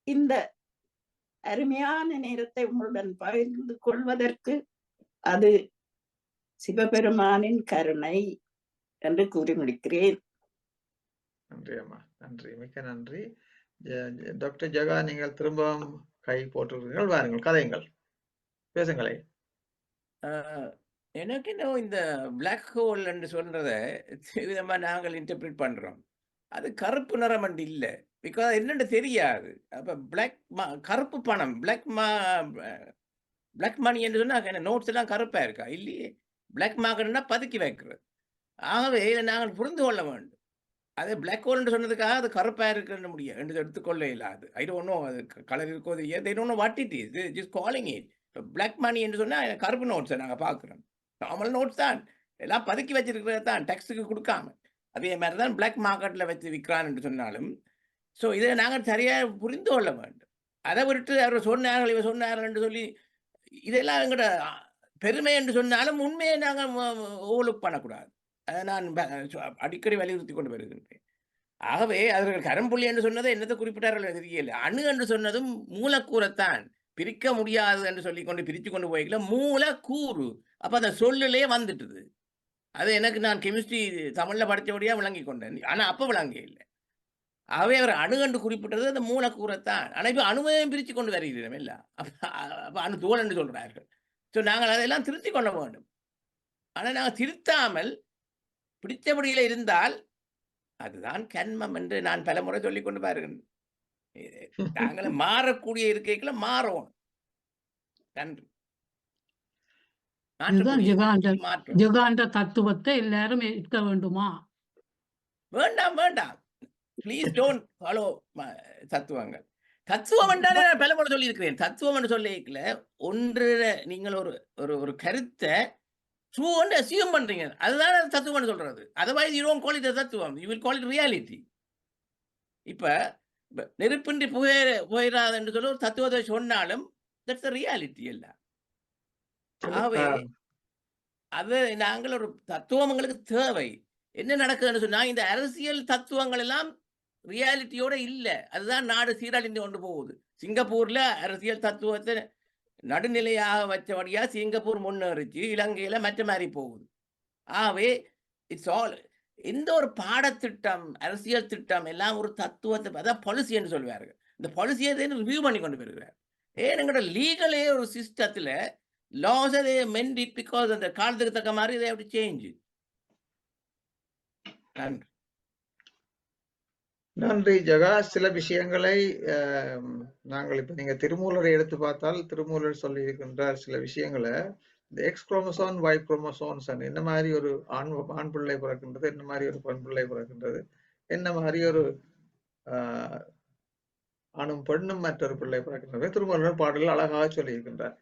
இந்த அருமையான நேரத்தை உங்களுடன் பகிர்ந்து கொள்வதற்கு அது சிவபெருமானின் கருணை என்று கூறி முடிக்கிறேன். நன்றி அம்மா, நன்றி, மிக்க நன்றி. டாக்டர் ஜெகா, நீங்கள் திரும்பவும் கை போட்டுருக்கீர்கள், வாருங்கள், கதையுங்கள், பேசுங்களே. எனக்கு இன்னும் இந்த பிளாக் ஹோல் என்று சொல்றத விதமா நாங்கள் இன்டர்பிரேட் பண்றோம். அது கருப்பு நிறம் என்று இல்லை, பிகாஸ் என்னென்னு தெரியாது. அப்ப கருப்பு பணம், பிளாக் மணி என்று சொன்னா நோட்ஸ் எல்லாம் கருப்பா இருக்கா? இல்லையே. பிளாக் மார்க்கெட்னா பதுக்கி வைக்கிறது. ஆகவே இதை நாங்கள் புரிந்து கொள்ள வேண்டும். அதே பிளாக் ஹோல் என்று சொன்னதுக்காக அது கருப்பா இருக்குன்னு முடியாது என்று எடுத்துக்கொள்ள இல்லாது. ஐ டோன்ட் நோ அது கலர் இருக்கோ தெரியாது. they don't know what it is, just calling it black money என்று சொன்னா கருப்பு நோட்ஸை நாங்கள் பார்க்குறோம். நார்மல் நோட்ஸ் தான், எல்லாம் பதுக்கி வச்சிருக்கிறது தான், டேக்ஸுக்கு கொடுக்காம. அதே மாதிரி தான் பிளாக் மார்க்கெட்டில் வச்சு விற்கிறான் என்று சொன்னாலும். ஸோ இதை நாங்கள் சரியாக புரிந்து கொள்ள வேண்டும். அதை விட்டு அவர் சொன்னார்கள் இவர் சொன்னார்கள் என்று சொல்லி இதெல்லாம் எங்களோட பெருமை என்று சொன்னாலும் உண்மையை நாங்கள் ஓவர்லுக் பண்ணக்கூடாது. அதை நான் அடிக்கடி வலியுறுத்தி கொண்டு வருகின்றேன். ஆகவே அவர்கள் கரம்புள்ளி என்று சொன்னதை என்னத்தை குறிப்பிட்டார்கள் தெரியல. அணு என்று சொன்னதும் மூலக்கூறத்தான், பிரிக்க முடியாது என்று சொல்லிக்கொண்டு பிரித்து கொண்டு போய்க்கல, மூலக்கூறு. அப்போ அந்த சொல்லிலே வந்துட்டுது. அது எனக்கு நான் கெமிஸ்ட்ரி தமிழில் படித்தபடியாக விளங்கி கொண்டேன், ஆனால் அப்போ விளங்க இல்லை. ஆகவே அவர் அணு என்று குறிப்பிட்டது அந்த மூலக்கூறத்தான். ஆனால் இப்போ அணுவையும் பிரித்து கொண்டு வருகிறோம் இல்லை. அப்போ அணு தோல் என்று சொல்கிறார்கள். ஸோ நாங்கள் அதையெல்லாம் திருத்தி கொள்ள வேண்டும். ஆனால் நாங்கள் திருத்தாமல் பிடித்தபடியில் இருந்தால் அதுதான் கன்மம் என்று நான் பல முறை சொல்லிக் கொண்டு பாருங்கள். நாங்கள் மாறக்கூடிய இருக்கைகளை மாறுவோம். நன்றி. யுகாண்ட தத்துவத்தை எல்லாரும் இருக்க வேண்டுமா? வேண்டாம் வேண்டாம், ப்ளீஸ் டோன்ட் ஃபாலோ தத்துவங்கள். தத்துவம் என்றாலே நான் பல முறை சொல்லி இருக்கிறேன். தத்துவம் என்று சொல்லிக்கல, ஒன்று நீங்கள் ஒரு கருத்தை ட்ரூ என்று அசியூம் பண்றீங்க, அதுதான் தத்துவம்னு சொல்றது. Otherwise you don't call it தத்துவம், you will call it reality. இப்ப நெருப்பின்றி புகையிறாது என்று சொல்ல ஒரு தத்துவத்தை சொன்னாலும் தட்ஸ் ரியாலிட்டி இல்ல. ஆகவே அது நாங்கள் ஒரு தத்துவம் எங்களுக்கு தேவை. என்ன நடக்குதுன்னு சொன்னா, இந்த அரசியல் தத்துவங்கள் எல்லாம் ரியாலிட்டியோட இல்லை. அதுதான் நாடு சீரழிந்து கொண்டு போகுது. சிங்கப்பூர்ல அரசியல் தத்துவத்தை நடுநிலையாக வச்சபடியா சிங்கப்பூர் முன்னேறிச்சு, இலங்கையில மற்ற மாதிரி போகுது. ஆகவே இட்ஸ் ஆல் எந்த ஒரு பாடத்திட்டம், அரசியல் திட்டம் எல்லாம் ஒரு தத்துவத்தை, அதான் பாலிசி என்று சொல்வார்கள். இந்த பாலிசியை ரிவ்யூ பண்ணி கொண்டு வருகிறார். ஏன் எங்களோட லீகலே ஒரு சிஸ்டத்துல loss they meant it because அந்த காலத்துக்கு தக்க மாதிரி they have to change it. நன்றி. நன்றி ஜெகா. சில விஷயங்களை நாங்கள் இப்ப நீங்க திருமூலரை எடுத்து பார்த்தால் திருமூலர் சொல்லி இருக்கின்றார் சில விஷயங்களை. இந்த எக்ஸ் குரோமோசோன் ஒய் குரோமோசோன்ஸ் என்ன மாதிரி ஒரு ஆண் பிள்ளை பிறக்கின்றது, என்ன மாதிரி ஒரு பெண் பிள்ளை பிறக்கின்றது, என்ன மாதிரி ஒரு ஆணும் பெண்ணும் மற்றொரு பிள்ளை பிறக்கின்றது திருமூலர் பாடலில் அழகாக சொல்லி இருக்கின்றார்.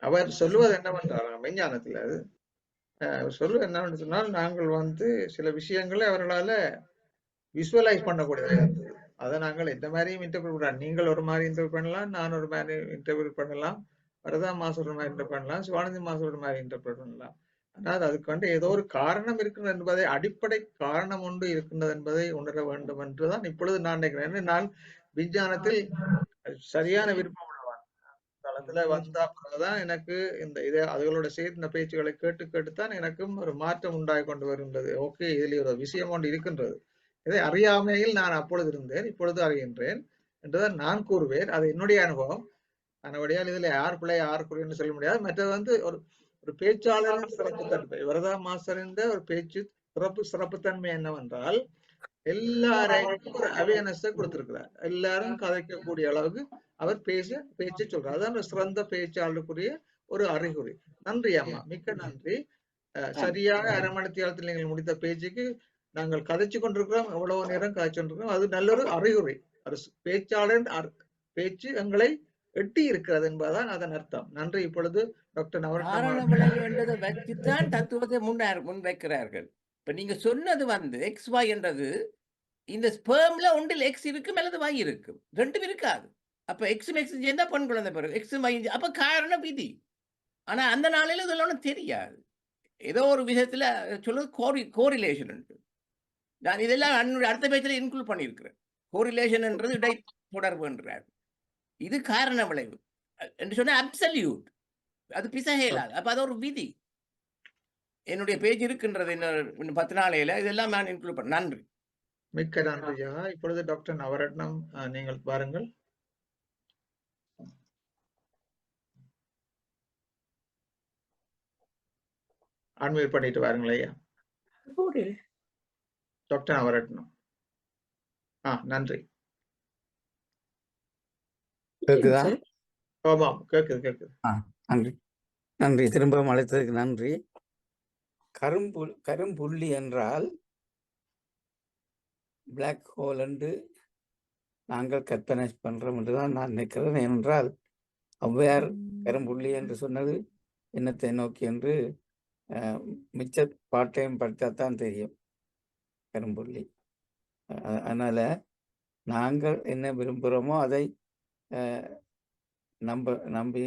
அவர் சொல்லுவது என்னவென்றால் மெஞ்ஞானத்தில் அது சொல்லுவது என்னவென்று சொன்னால், நாங்கள் சில விஷயங்களை அவர்களால விசுவலைஸ் பண்ணக்கூடியதாக இருந்தது. அதை நாங்கள் எந்த மாதிரியும் இன்டர்பிரட் பண்ணலாம். நீங்கள் ஒரு மாதிரி இன்டர்பிரட் பண்ணலாம், நான் ஒரு மாதிரி இன்டர்பிரட் பண்ணலாம், வரதா மாஸ்டர் ஒரு மாதிரி இன்டர்பிரட் பண்ணலாம், சிவானந்தி மாஸ்டர் ஒரு மாதிரி இன்டர்பிரட் பண்ணலாம். ஆனால் அதுக்கு ஏதோ ஒரு காரணம் இருக்கின்றது என்பதை, அடிப்படை காரணம் ஒன்று இருக்கின்றது என்பதை உணர வேண்டும் என்றுதான் இப்பொழுது நான் நினைக்கிறேன். நான் விஞ்ஞானத்தில் சரியான விருப்பம் உள்ளவன். காலத்துல வந்தா பிறகுதான் எனக்கு அதுகளோட சேர்த்து இந்த பேச்சுகளை கேட்டுத்தான் எனக்கும் ஒரு மாற்றம் உண்டாகி கொண்டு வருகின்றது. ஓகே, இதுல ஒரு விஷயம் ஒன்று இருக்கின்றது. இதை அறியாமையில் நான் அப்பொழுது இருந்தேன், இப்பொழுது அறிகின்றேன் என்றுதான் நான் கூறுவேன். அது என்னுடைய அனுபவம். அதனுடையால் இதுல யார் பிள்ளை யார் குறின்னு சொல்ல முடியாது. மற்றது ஒரு பேச்சாளரின் சிறப்புத்தன்மை, வரதா மாஸ்டரின் ஒரு பேச்சு சிறப்புத்தன்மை என்னவென்றால், எல்லாரையும் ஒரு அவேர்னஸ் கொடுத்திருக்கிறார். எல்லாரும் கதைக்கக்கூடிய அளவுக்கு அவர் பேச்சு சொல்றார். அதான் சிறந்த பேச்சாளருக்குரிய ஒரு அறிகுறி. நன்றி அம்மா, மிக்க நன்றி. சரியாக அரை மணி நேரத்தில் நீங்கள் முடித்த பேச்சுக்கு நாங்கள் கதைச்சு கொண்டிருக்கிறோம், எவ்வளவு நேரம் கதைச்சு கொண்டிருக்கிறோம். அது நல்ல ஒரு அறிகுறி. பேச்சாளர் பேச்சு எங்களை எட்டி இருக்கிறது என்பதுதான் அதன் அர்த்தம். நன்றி. இப்பொழுது டாக்டர் நவரத்னம் வச்சுதான் தத்துவத்தை முன்வைக்கிறார்கள். இப்ப நீங்க சொன்னது எக்ஸ் வாய் என்றது இந்த ஸ்பெர்ம்ல ஒன்றில் எக்ஸ் இருக்கும் அல்லது வாய் இருக்கும், ரெண்டும் இருக்காது. அப்ப எக்ஸும் எக்ஸ் சேர்ந்தா பெண் குழந்தை பிறகு எக்ஸும் வாய், அப்ப காரணம் விதி. ஆனா அந்த நாளையில இதெல்லாம் தெரியாது. ஏதோ ஒரு விஷயத்துல சொல்றது கோரிலேஷன். நான் இதெல்லாம் அடுத்த பேச்சில் இன்க்ளூட் பண்ணியிருக்கிறேன். கோரிலேஷன் என்றது இடை தொடர்பு என்றார். இது காரண விளைவு என்று சொன்ன அப்சல்யூட், அது பிசகேலாது. அப்ப அது ஒரு விதி. என்னுடைய பேஜ் இருக்கின்றது இன்னும் 10 நாளையில இதெல்லாம் நான் இன்க்ளூட் பண்ண. நன்றி, மிக்க நன்றி. இப்பொழுது டாக்டர் நவரத்னம் நீங்கள் பாருங்கள். அன்மியூட் பண்ணிட்டு வாருங்கள் ஐயா. டாக்டர் நவரத்னம். நன்றி. கேக்குதா? ஆமாம், கேக்குது. நன்றி நன்றி, திரும்ப அழைத்ததுக்கு நன்றி. கரும்புள்ளி என்றால் பிளாக் ஹோல் என்று நாங்கள் கற்பனை பண்றோம் என்றுதான் நான் நினைக்கிறேன். ஏனென்றால் ஔவையார் கரும்புள்ளி என்று சொன்னது என்னத்தை நோக்கி என்று மிச்ச பாட்டையும் படித்தாத்தான் தெரியும். கரும்புள்ளி. அதனால நாங்கள் என்ன விரும்புகிறோமோ அதை நம்பி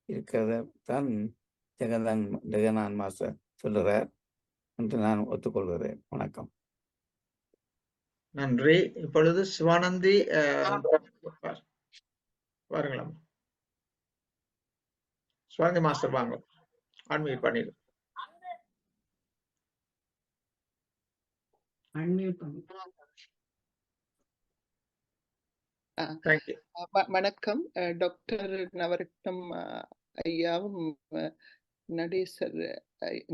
இருக்கிறத தான் ஜெகநாதன் மாஸ்டர் சொல்லுறார் என்று நான் ஒத்துக்கொள்கிறேன். வணக்கம். நன்றி. இப்பொழுது சிவானந்தி வாருங்களா. சிவானந்தி மாஸ்டர் வாங்க, அன்மியூட் பண்ணிடு. வணக்கம். டாக்டர் நவரத்னம் ஐயாவும் நடேசர்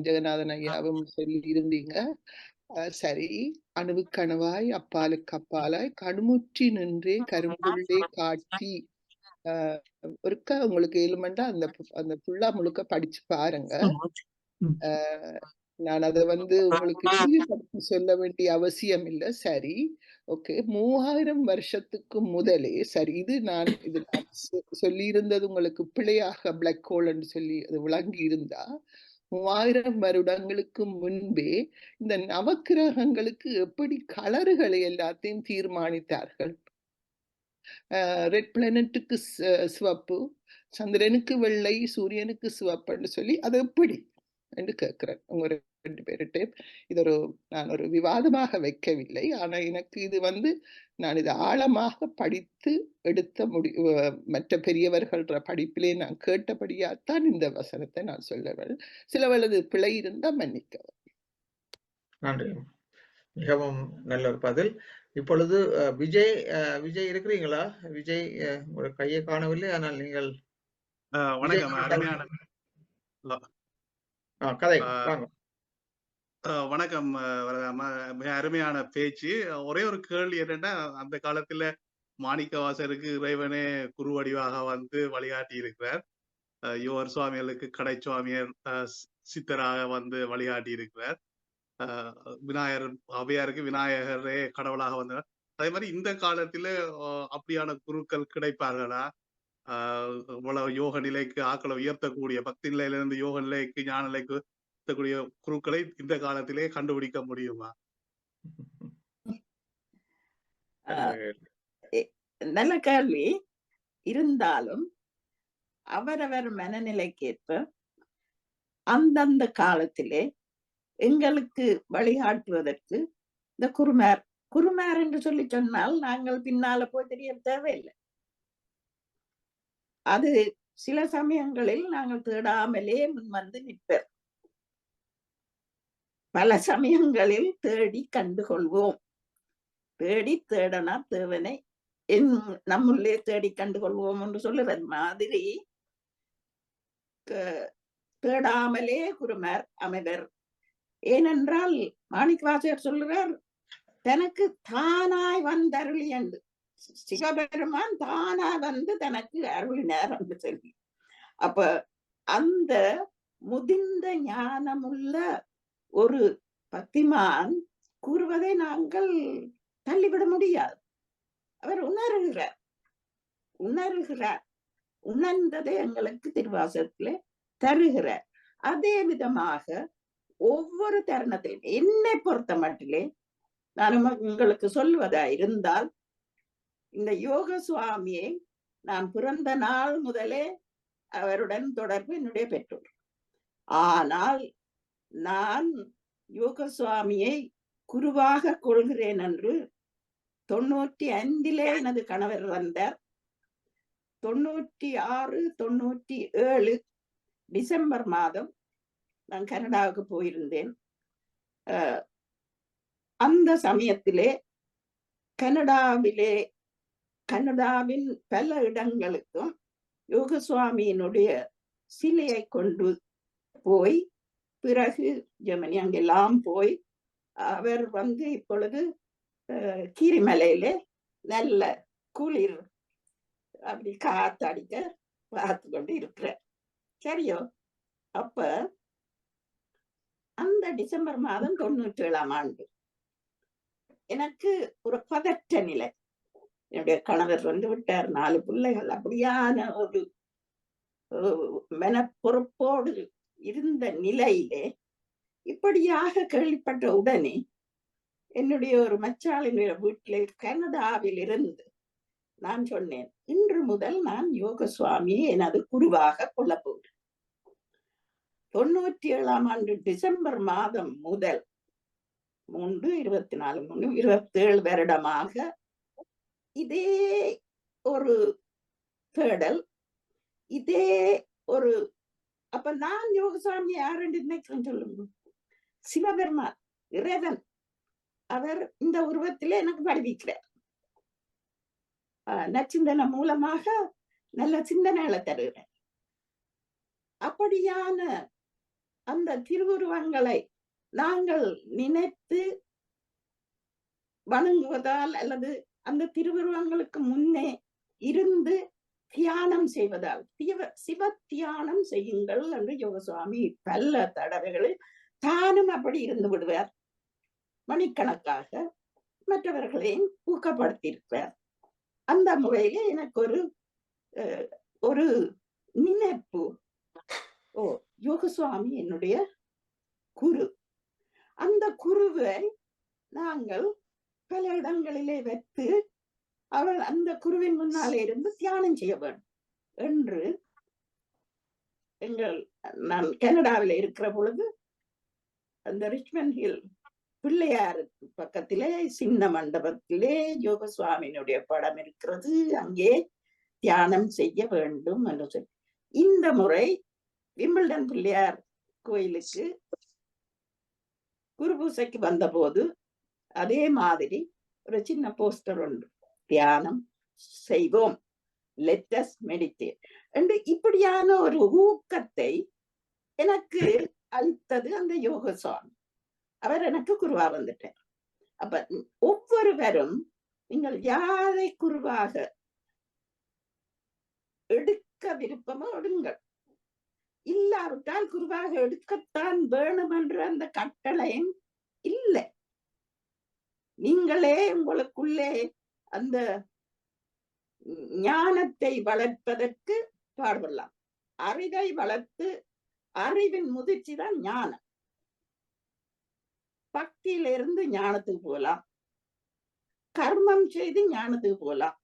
ஜெகநாதன் ஐயாவும் சொல்லி இருந்தீங்க. சரி, அணுவுக்கணுவாய் அப்பாலுக்கு அப்பாலாய் கண்முற்றி நின்றே கரும்புள்ளே காட்டி ஒருக்கா உங்களுக்கு ஏழுமண்டா அந்த புள்ளா முழுக்க படிச்சு பாருங்க. நான் அதை உங்களுக்கு சொல்ல வேண்டிய அவசியம் இல்லை. சரி, ஓகே. 3000 வருஷத்துக்கு முதலே, சரி, இது நான் சொல்லி இருந்தது உங்களுக்கு பிழையாக பிளாக் ஹோல் என்று சொல்லி அது விளங்கி இருந்தா, 3000 வருடங்களுக்கு முன்பே இந்த நவக்கிரகங்களுக்கு எப்படி கலர்களை எல்லாத்தையும் தீர்மானித்தார்கள். ரெட் பிளானட்டுக்கு சிவப்பு, சந்திரனுக்கு வெள்ளை, சூரியனுக்கு சிவப்புன்னு சொல்லி அது எப்படி என்று கேட்கிறேன். உங்க 2 பேர்கிட்ட நான் ஒரு விவாதமாக வைக்கவில்லை. ஆனா எனக்கு இது நான் இதை ஆழமாக படித்து எடுத்த மற்ற பெரியவர்கள் படிப்பிலே நான் கேட்டபடியாத்தான் இந்த வசனத்தை நான் சொல்லுவேன். சிலவளது பிழை இருந்தா மன்னிக்கவும். நன்றி, மிகவும் நல்ல ஒரு பதில். இப்பொழுது விஜய் இருக்கிறீங்களா? விஜய், ஒரு கையை காணவில்லை, ஆனால் நீங்கள் வணக்கம். அருமையான கதை வாங்க. வணக்கம் வரதாமா. மிக அருமையான பேச்சு. ஒரே ஒரு கேள்வி என்னன்னா, அந்த காலத்துல மாணிக்கவாசருக்கு இறைவனே குரு வடிவாக வந்து வழிகாட்டி இருக்கிறார். யோகர் சுவாமிகளுக்கு கடைச்சுவாமியர் சித்தராக வந்து வழிகாட்டி இருக்கிறார். விநாயகர் அவையாருக்கு விநாயகரே கடவுளாக வந்தார். அதே மாதிரி இந்த காலத்துல அப்படியான குருக்கள் கிடைப்பார்களா? இவ்வளவு யோக நிலைக்கு ஆக்களை உயர்த்தக்கூடிய பக்தி நிலையிலிருந்து யோக நிலைக்கு ஞான நிலைக்கு உயர்த்தக்கூடிய குருக்களை இந்த காலத்திலே கண்டுபிடிக்க முடியுமா? நல்ல கேள்வி. இருந்தாலும் அவரவர் மனநிலைக்கேற்ப அந்தந்த காலத்திலே எங்களுக்கு வழிகாட்டுவதற்கு இந்த குருமார் என்று சொல்லி சொன்னால் நாங்கள் பின்னால போய் தெரிய தேவையில்லை. அது சில சமயங்களில் நாங்கள் தேடாமலே முன் வந்து நிற்பர். பல சமயங்களில் தேடி கண்டுகொள்வோம். தேடனா தேவனை நம்முள்ளே தேடி கண்டுகொள்வோம் என்று சொல்லுவது மாதிரி தேடாமலே குருமார் அமைவர். ஏனென்றால் மாணிக்கவாசகர் சொல்லுவார், தனக்கு தானாய் வந்தருளி என்று. சிவபெருமான் தானா வந்து தனக்கு அருளினார் என்று சொல்லி. அப்ப அந்த முதிர்ந்த ஞானமுள்ள ஒரு பக்திமான் கூறுவதை நாங்கள் தள்ளிவிட முடியாது. அவர் உணர்கிறார். உணர்ந்ததை எங்களுக்கு திருவாசகத்திலே தருகிறார். அதே விதமாக ஒவ்வொரு தருணத்திலும் என்னை பொறுத்த மட்டிலே நான் உங்களுக்கு சொல்வதா இருந்தால், இந்த யோக சுவாமியை நான் பிறந்த நாள் முதலே அவருடன் தொடர்பு என்னுடைய பெற்றோர். ஆனால் நான் யோக சுவாமியை குருவாக கொள்கிறேன் என்று 95 எனது கணவர் வந்தார். 96, 97 டிசம்பர் மாதம் நான் கனடாவுக்கு போயிருந்தேன். அந்த சமயத்திலே கனடாவின் பல இடங்களுக்கும் யோக சுவாமியினுடைய சிலையை கொண்டு போய், பிறகு ஜெர்மனி அங்கெல்லாம் போய் அவர் வந்து இப்பொழுது கீரிமலையிலே நல்ல குளிர் அப்படி காத்தடிக்க பார்த்து கொண்டு இருக்கிறார். சரியோ? அப்ப அந்த டிசம்பர் மாதம் 97ஆம் ஆண்டு எனக்கு ஒரு பதற்ற நிலை. என்னுடைய கணவர் வந்து விட்டார், 4 பிள்ளைகள். அப்படியான ஒரு மனப்பொறுப்போடு இருந்த நிலையிலே இப்படியாக கேள்விப்பட்ட உடனே என்னுடைய ஒரு மச்சாளினுடைய வீட்டில் கனடாவில் இருந்து நான் சொன்னேன், இன்று முதல் நான் யோக சுவாமியை எனது குருவாக கொள்ளப் போகிறேன். 97ஆம் ஆண்டு டிசம்பர் மாதம் முதல் 27 வருடமாக இதே ஒரு தேடல், இதே ஒரு. அப்ப நான் யோகசாமி யாருன்னு நினைக்கிறேன் சொல்லுங்க? சிவபெருமான், இறைவன். அவர் இந்த உருவத்திலே எனக்கு படிவிக்கிறார். நச்சிந்தனை மூலமாக நல்ல சிந்தனைகளை தருகிறார். அப்படியான அந்த திருவுருவங்களை நாங்கள் நினைத்து வணங்குவதால் அல்லது அந்த திருவுருவங்களுக்கு முன்னே இருந்து தியானம் செய்வதால், சிவ தியானம் செய்யுங்கள் என்று யோகசுவாமி பல தடவைகளில் தானும் அப்படி இருந்து விடுவார். மணிக்கணக்காக மற்றவர்களையும் ஊக்கப்படுத்தியிருக்கிறார். அந்த முறையில எனக்கு ஒரு நினைப்பு, யோகசுவாமி என்னுடைய குரு. அந்த குருவை நாங்கள் பல இடங்களிலே வைத்து அவர் அந்த குருவின் முன்னாலே இருந்து தியானம் செய்ய வேண்டும் என்று நான் கனடாவில் இருக்கிற பொழுது அந்த ரிச்மண்ட் ஹில் பிள்ளையாருக்கு பக்கத்திலே சின்ன மண்டபத்திலே யோகசுவாமியினுடைய படம் இருக்கிறது, அங்கே தியானம் செய்ய வேண்டும் என்று சொல்லி இந்த முறை விம்பிள்டன் பிள்ளையார் கோயிலுக்கு குரு பூசைக்கு வந்த போது அதே மாதிரி ஒரு சின்ன போஸ்டர் உண்டு, தியானம் செய்வோம், லெட் அஸ் மெடிடேட் என்று. இப்படியான ஒரு ஊக்கத்தை எனக்கு அளித்தது அந்த யோகசுவாமி. அவர் எனக்கு குருவா வந்துட்டார். அப்ப ஒவ்வொருவரும் நீங்கள் யாரை குருவாக எடுக்க விருப்பமோ எடுங்கள். இல்லாவிட்டால் குருவாக எடுக்கத்தான் வேணும் என்ற அந்த கட்டளையும் இல்லை. நீங்களே உங்களுக்குள்ளே அந்த ஞானத்தை வளர்ப்பதற்கு பாடுபடலாம். அறிவை வளர்த்து அறிவின் முதிர்ச்சி தான் ஞானம். பக்தியிலிருந்து ஞானத்துக்கு போகலாம், கர்மம் செய்து ஞானத்துக்கு போகலாம்,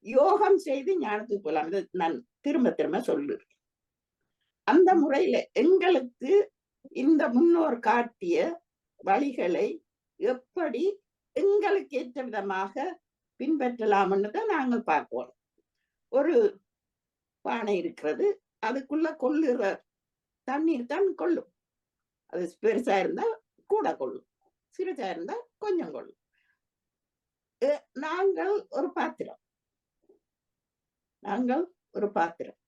யோகம் செய்து ஞானத்துக்கு போகலாம். இது நான் திரும்ப திரும்ப சொல்றேன். அந்த முறையில எங்களுக்கு இந்த முன்னோர் காட்டிய வழிகளை எப்படி எங்களுக்கு ஏற்ற விதமாக பின்பற்றலாம்னு தான் நாங்கள் பார்ப்போம். ஒரு பானை இருக்கிறது, அதுக்குள்ள கொள்ளுற தண்ணீர் தான் கொள்ளும். அது பெருசா இருந்தா கூட கொள்ளும், சிறுசா இருந்தா கொஞ்சம் கொள்ளும். நாங்கள் ஒரு பாத்திரம்,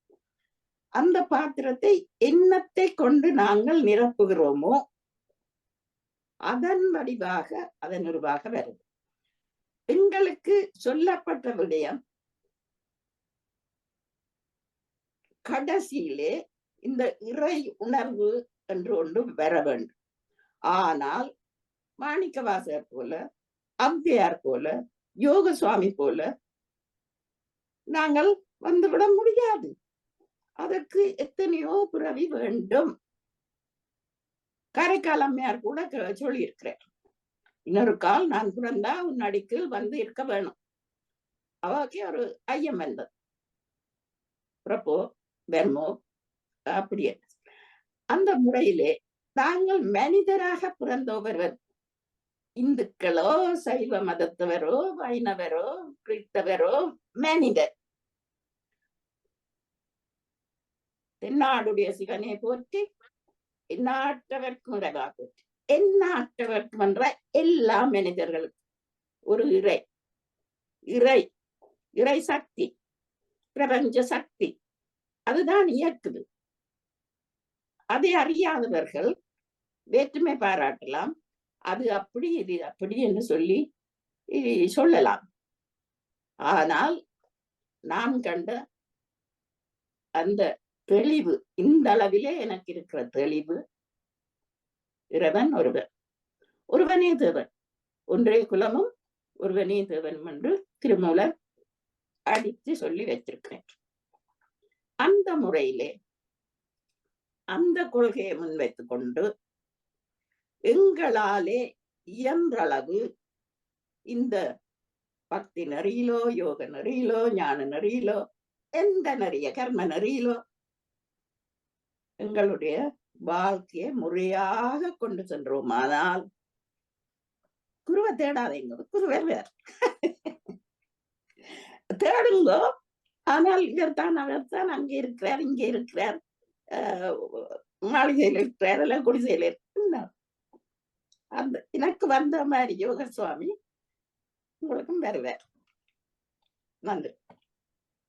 அந்த பாத்திரத்தை எண்ணத்தை கொண்டு நாங்கள் நிரப்புகிறோமோ அதன் வடிவாக அதன் உருவாக வருது. எங்களுக்கு சொல்லப்பட்ட விடயம் கடைசியிலே இந்த இறை உணர்வு என்று ஒன்று வர வேண்டும். ஆனால் மாணிக்கவாசகர் போல, அவ்வையார் போல, யோக சுவாமி போல நாங்கள் வந்துவிட முடியாது. அதற்கு எத்தனையோ பிறவி வேண்டும். காரைக்கால் அம்மையார் கூட சொல்லியிருக்கிறார், இன்னொரு கால் நான் பிறந்தா உன் அடிக்கில் வந்து இருக்க வேணும். அவருக்கு ஒரு ஐயம் வந்தது, பிரபோ பெர்மோ அப்படியே. அந்த முறையிலே நாங்கள் மனிதராக பிறந்தவர்கள், இந்துக்களோ சைவ மதத்தவரோ வைணவரோ கிறிஸ்தவரோ மனிதர். தென்னாடுடைய சிவனை போற்றி, எந்நாட்டவர்க்கும் இறைவா போற்றி. எந்நாட்டவர்க்கும் என்ற எல்லா மனிதர்களுக்கும் ஒரு இறை இறை இறை சக்தி, பிரபஞ்ச சக்தி அதுதான் இயக்குது. அதை அறியாதவர்கள் வேற்றுமை பாராட்டலாம், அது அப்படி இது அப்படி என்று சொல்லி சொல்லலாம். ஆனால் நான் கண்ட அந்த தெளிவு, இந்த அளவிலே எனக்கு இருக்கிற தெளிவு, இறைவன் ஒருவன், ஒருவனே தேவன், ஒன்றே குலமும் ஒருவனே தேவன் என்று திருமூலர் அடித்து சொல்லி வைத்திருக்கிறேன். அந்த முறையிலே அந்த கொள்கையை முன்வைத்துக் கொண்டு எங்களாலே இயன்றளவு இந்த பக்தி நெறியிலோ யோக நெறியிலோ ஞான நெறியிலோ எந்த நெறிய கர்ம நெறியிலோ எங்களுடைய வாழ்க்கையை முறையாக கொண்டு சென்றோம். ஆனால் குருவை தேடாதீங்க, குருவே வேறு தேடுங்கோ. ஆனால் இவர்தான் அவர்தான் அங்கே இருக்கிறார், இங்கே இருக்கிறார், மாளிகையில் இருக்கிறார், எல்லாம் குடிசையில் இருக்கிறார். அந்த எனக்கு வந்த மாதிரி யோக சுவாமி உங்களுக்கும் வருவார். நன்றி.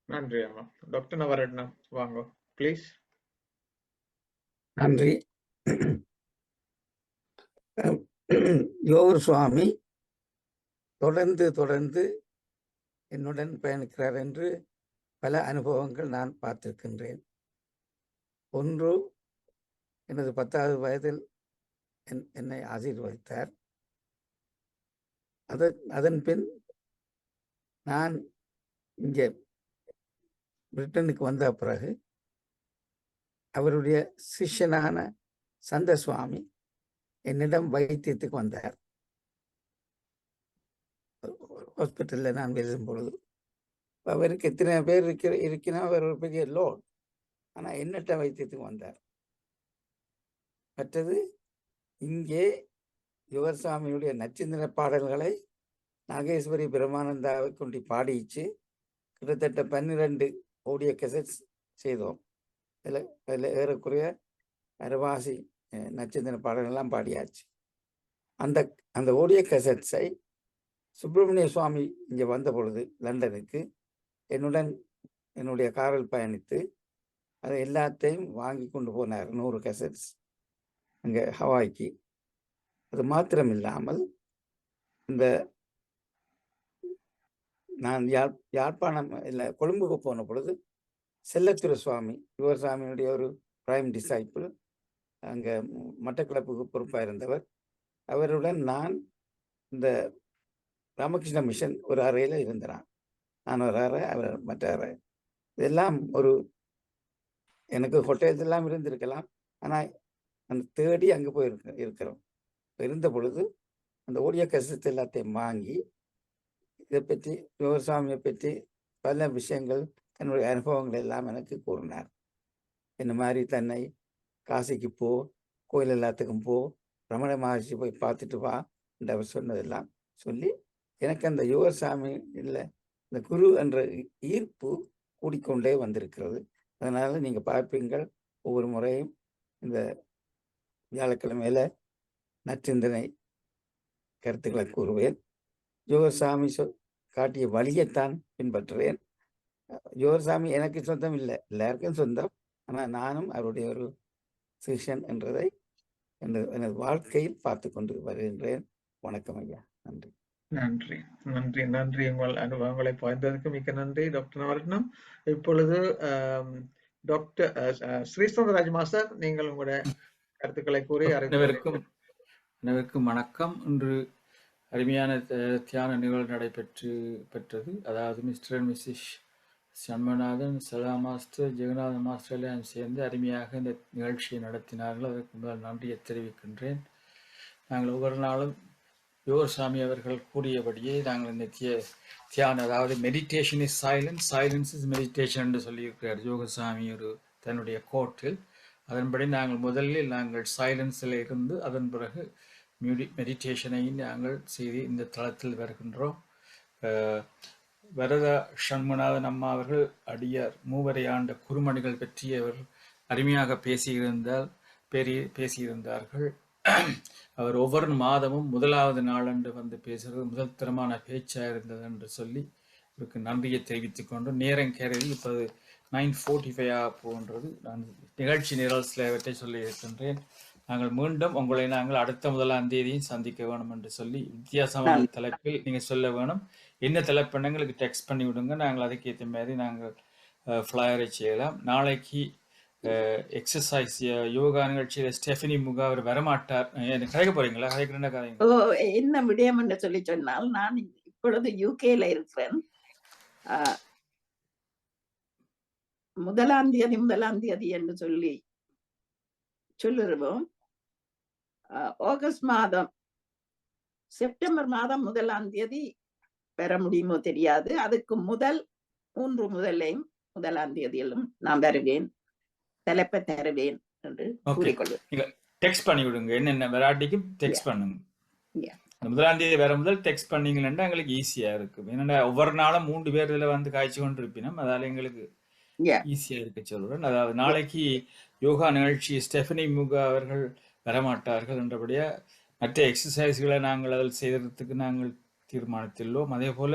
நன்றி அம்மா. டாக்டர் நவரட்னம் வாங்க ப்ளீஸ். நன்றி. யோகர் சுவாமி தொடர்ந்து என்னுடன் பயணிக்கிறார் என்று பல அனுபவங்கள் நான் பார்த்திருக்கின்றேன். ஒன்று, எனது 10வது வயதில் என்னை ஆசீர்வதித்தார். அதன் பின் நான் இங்கே பிரிட்டனுக்கு வந்த பிறகு அவருடைய சிஷ்யனான சந்த சுவாமி என்னிடம் வைத்தியத்துக்கு வந்தார். ஹாஸ்பிட்டலில் நான் பேசும் பொழுது அவருக்கு எத்தனை பேர் இருக்கிற அவர் ஒரு பெரிய லோட். ஆனால் என்னட்ட வைத்தியத்துக்கு வந்தார். மற்றது இங்கே யுவர்சாமியுடைய நச்சிந்தன பாடல்களை நாகேஸ்வரி பிரமானந்தாவை கொண்டு பாடிச்சு கிட்டத்தட்ட 12 ஆடியோ கேசட்ஸ் செய்தோம். அதில் ஏறக்குறைய அரைவாசி நச்சிந்தன பாடல்கள்லாம் பாடியாச்சு. அந்த ஆடியோ கேசட்ஸை சுப்பிரமணிய சுவாமி இங்கே வந்த பொழுது லண்டனுக்கு என்னுடைய காரில் பயணித்து அதை எல்லாத்தையும் வாங்கி கொண்டு போனார். 100 கேசட்ஸ் அங்கே ஹவாய்க்கு. அது மாத்திரம் இல்லாமல் இந்த நான் யாழ்ப்பாணம் இல்லை கொழும்புக்கு போன பொழுது செல்லத்துறை சுவாமி யுவசாமியினுடைய ஒரு பிரைம் டிசைபிள், அங்கே மட்டக்களப்புக்கு பொறுப்பாக இருந்தவர். அவருடன் நான் இந்த ராமகிருஷ்ண மிஷன் ஒரு அறையில் இருந்தான். நான் ஒரு அறை, அவர் மற்ற அறை. இதெல்லாம் ஒரு எனக்கு ஹோட்டல்ஸ் எல்லாம் இருந்திருக்கலாம். ஆனால் அந்த தேடி அங்கே போய் இருக்கிறோம். இருந்த பொழுது அந்த ஓடியோ கசத்து எல்லாத்தையும் வாங்கி இதை பற்றி யுவசாமியை பற்றி பல விஷயங்கள் தன்னுடைய அனுபவங்கள் எல்லாம் எனக்கு கூறினார். இந்த மாதிரி தன்னை காசிக்கு போ, கோயில் எல்லாத்துக்கும் போ, ரமண மகர்ஷி போய் பார்த்துட்டு வா என்று அவர் சொன்னதெல்லாம் சொல்லி எனக்கு அந்த யுவசாமி இல்லை இந்த குரு என்ற ஈர்ப்பு கூடிக்கொண்டே வந்திருக்கிறது. அதனால் நீங்கள் பார்ப்பீங்கள், ஒவ்வொரு முறையும் இந்த வியாழக்கிழமையில நச்சிந்தனை கருத்துக்களை கூறுவேன். யுவசாமி காட்டிய வழியைத்தான் பின்பற்றுவேன். யுவசாமி எனக்கு சொந்தம் இல்லை, எல்லாருக்கும் சொந்தம். ஆனால் நானும் அவருடைய ஒரு சிஷன் என்றதை எனது வாழ்க்கையில் பார்த்து கொண்டு வருகின்றேன். வணக்கம் ஐயா. நன்றி. நன்றி நன்றி நன்றி. உங்கள் அனுபவங்களை பகிர்ந்ததற்கு மிக்க நன்றி டாக்டர் நவரத்னம். இப்பொழுது டாக்டர் ஸ்ரீசந்திரராஜ் மாஸ்டர், நீங்கள் உங்களுடைய கருத்துக்களை கூறி அனைவருக்கும் வணக்கம். இன்று அருமையான தியான நிகழ்வு நடைபெற்றது. அதாவது mister and missus Shanmuganathan, Sala master, Jeganathan master எல்லாம் சேர்ந்து அருமையாக இந்த நிகழ்ச்சியை நடத்தினார்கள். அதற்கு முதல் நன்றியை தெரிவிக்கின்றேன். நாங்கள் ஒவ்வொரு நாளும் யோகசாமி அவர்கள் கூறியபடியே நாங்கள் இந்த தியான, அதாவது meditation is silence, silence is meditation என்று சொல்லியிருக்கிறார் யோகசாமி ஒரு தன்னுடைய கோட்டில். அதன்படி நாங்கள் முதலில் சைலன்ஸில் இருந்து அதன் பிறகு மெடிடேஷனை நாங்கள் செய்து இந்த தளத்தில் வருகின்றோம். வரத சண்முகநாதன் அம்மா அவர்கள் அடியார் மூவரை ஆண்ட குருமணிகள் பற்றி அவர் அருமையாக பேசியிருந்தார்கள். அவர் ஒவ்வொரு மாதமும் முதலாவது நாளன்று வந்து பேசுகிறது முதல் தரமான பேச்சாக இருந்தது என்று சொல்லி அவருக்கு நன்றியை தெரிவித்துக் கொண்டு நேரம் கேரையில் இப்போது 9:45 போன்றது. நான் நிகழ்ச்சி நிரல் சிலவற்றை சொல்லி இருக்கின்றேன். நாங்கள் மீண்டும் உங்களை அடுத்த 1ஆம் தேதியும் சந்திக்க வேணும் என்று சொல்லி வித்தியாசமான தலைப்பில் நீங்கள் சொல்ல வேணும். என்ன தலைப்புன்னு எங்களுக்கு டெக்ஸ்ட் பண்ணி விடுங்க. நாங்கள் அதுக்கேற்ற மாதிரி நாங்கள் ஃப்ளையரை செய்யலாம். நாளைக்கு எக்ஸசைஸ் யோகா நிகழ்ச்சியில ஸ்டெஃபனி முகா அவர் வரமாட்டார். கதைக்க போறீங்களா? கதைக்கிறேன் கதைங்க. என்ன விடயம் என்று சொல்லி சொன்னால், நான் இப்பொழுது யூகேல இருக்கிறேன். 1ஆம் தேதி என்று சொல்லுவோம். ஆகஸ்ட் மாதம், செப்டம்பர் மாதம் 1ஆம் தேதி பெற முடியுமோ தெரியாது. அதுக்கு முதல் 3 முதலையும் 1ஆம் தேதியிலும் நான் வருவேன், தலைப்பை தருவேன் என்று கூறிக்கொள்வேன். டெக்ஸ்ட் பண்ணி விடுங்க, என்னென்ன வெரைட்டிக்கும் டெக்ஸ்ட் பண்ணுங்க. 1ஆம் தேதி வர முதல் டெக்ஸ்ட் பண்ணீங்கன்னா எங்களுக்கு ஈஸியா இருக்கும். ஏன்னா ஒவ்வொரு நாளும் 3 பேர் இதுல வந்து காய்ச்சி கொண்டு இருப்பினோம். அதால எங்களுக்கு ஈஸியா இருக்க சொல்றேன். அதாவது நாளைக்கு யோகா நிகழ்ச்சி ஸ்டெஃபனி முகா அவர்கள் வரமாட்டார்கள் என்றபடியா மற்ற எக்ஸசைஸ்களை நாங்கள் அதில் செய்யறதுக்கு நாங்கள் தீர்மானித்துள்ளோம். அதே போல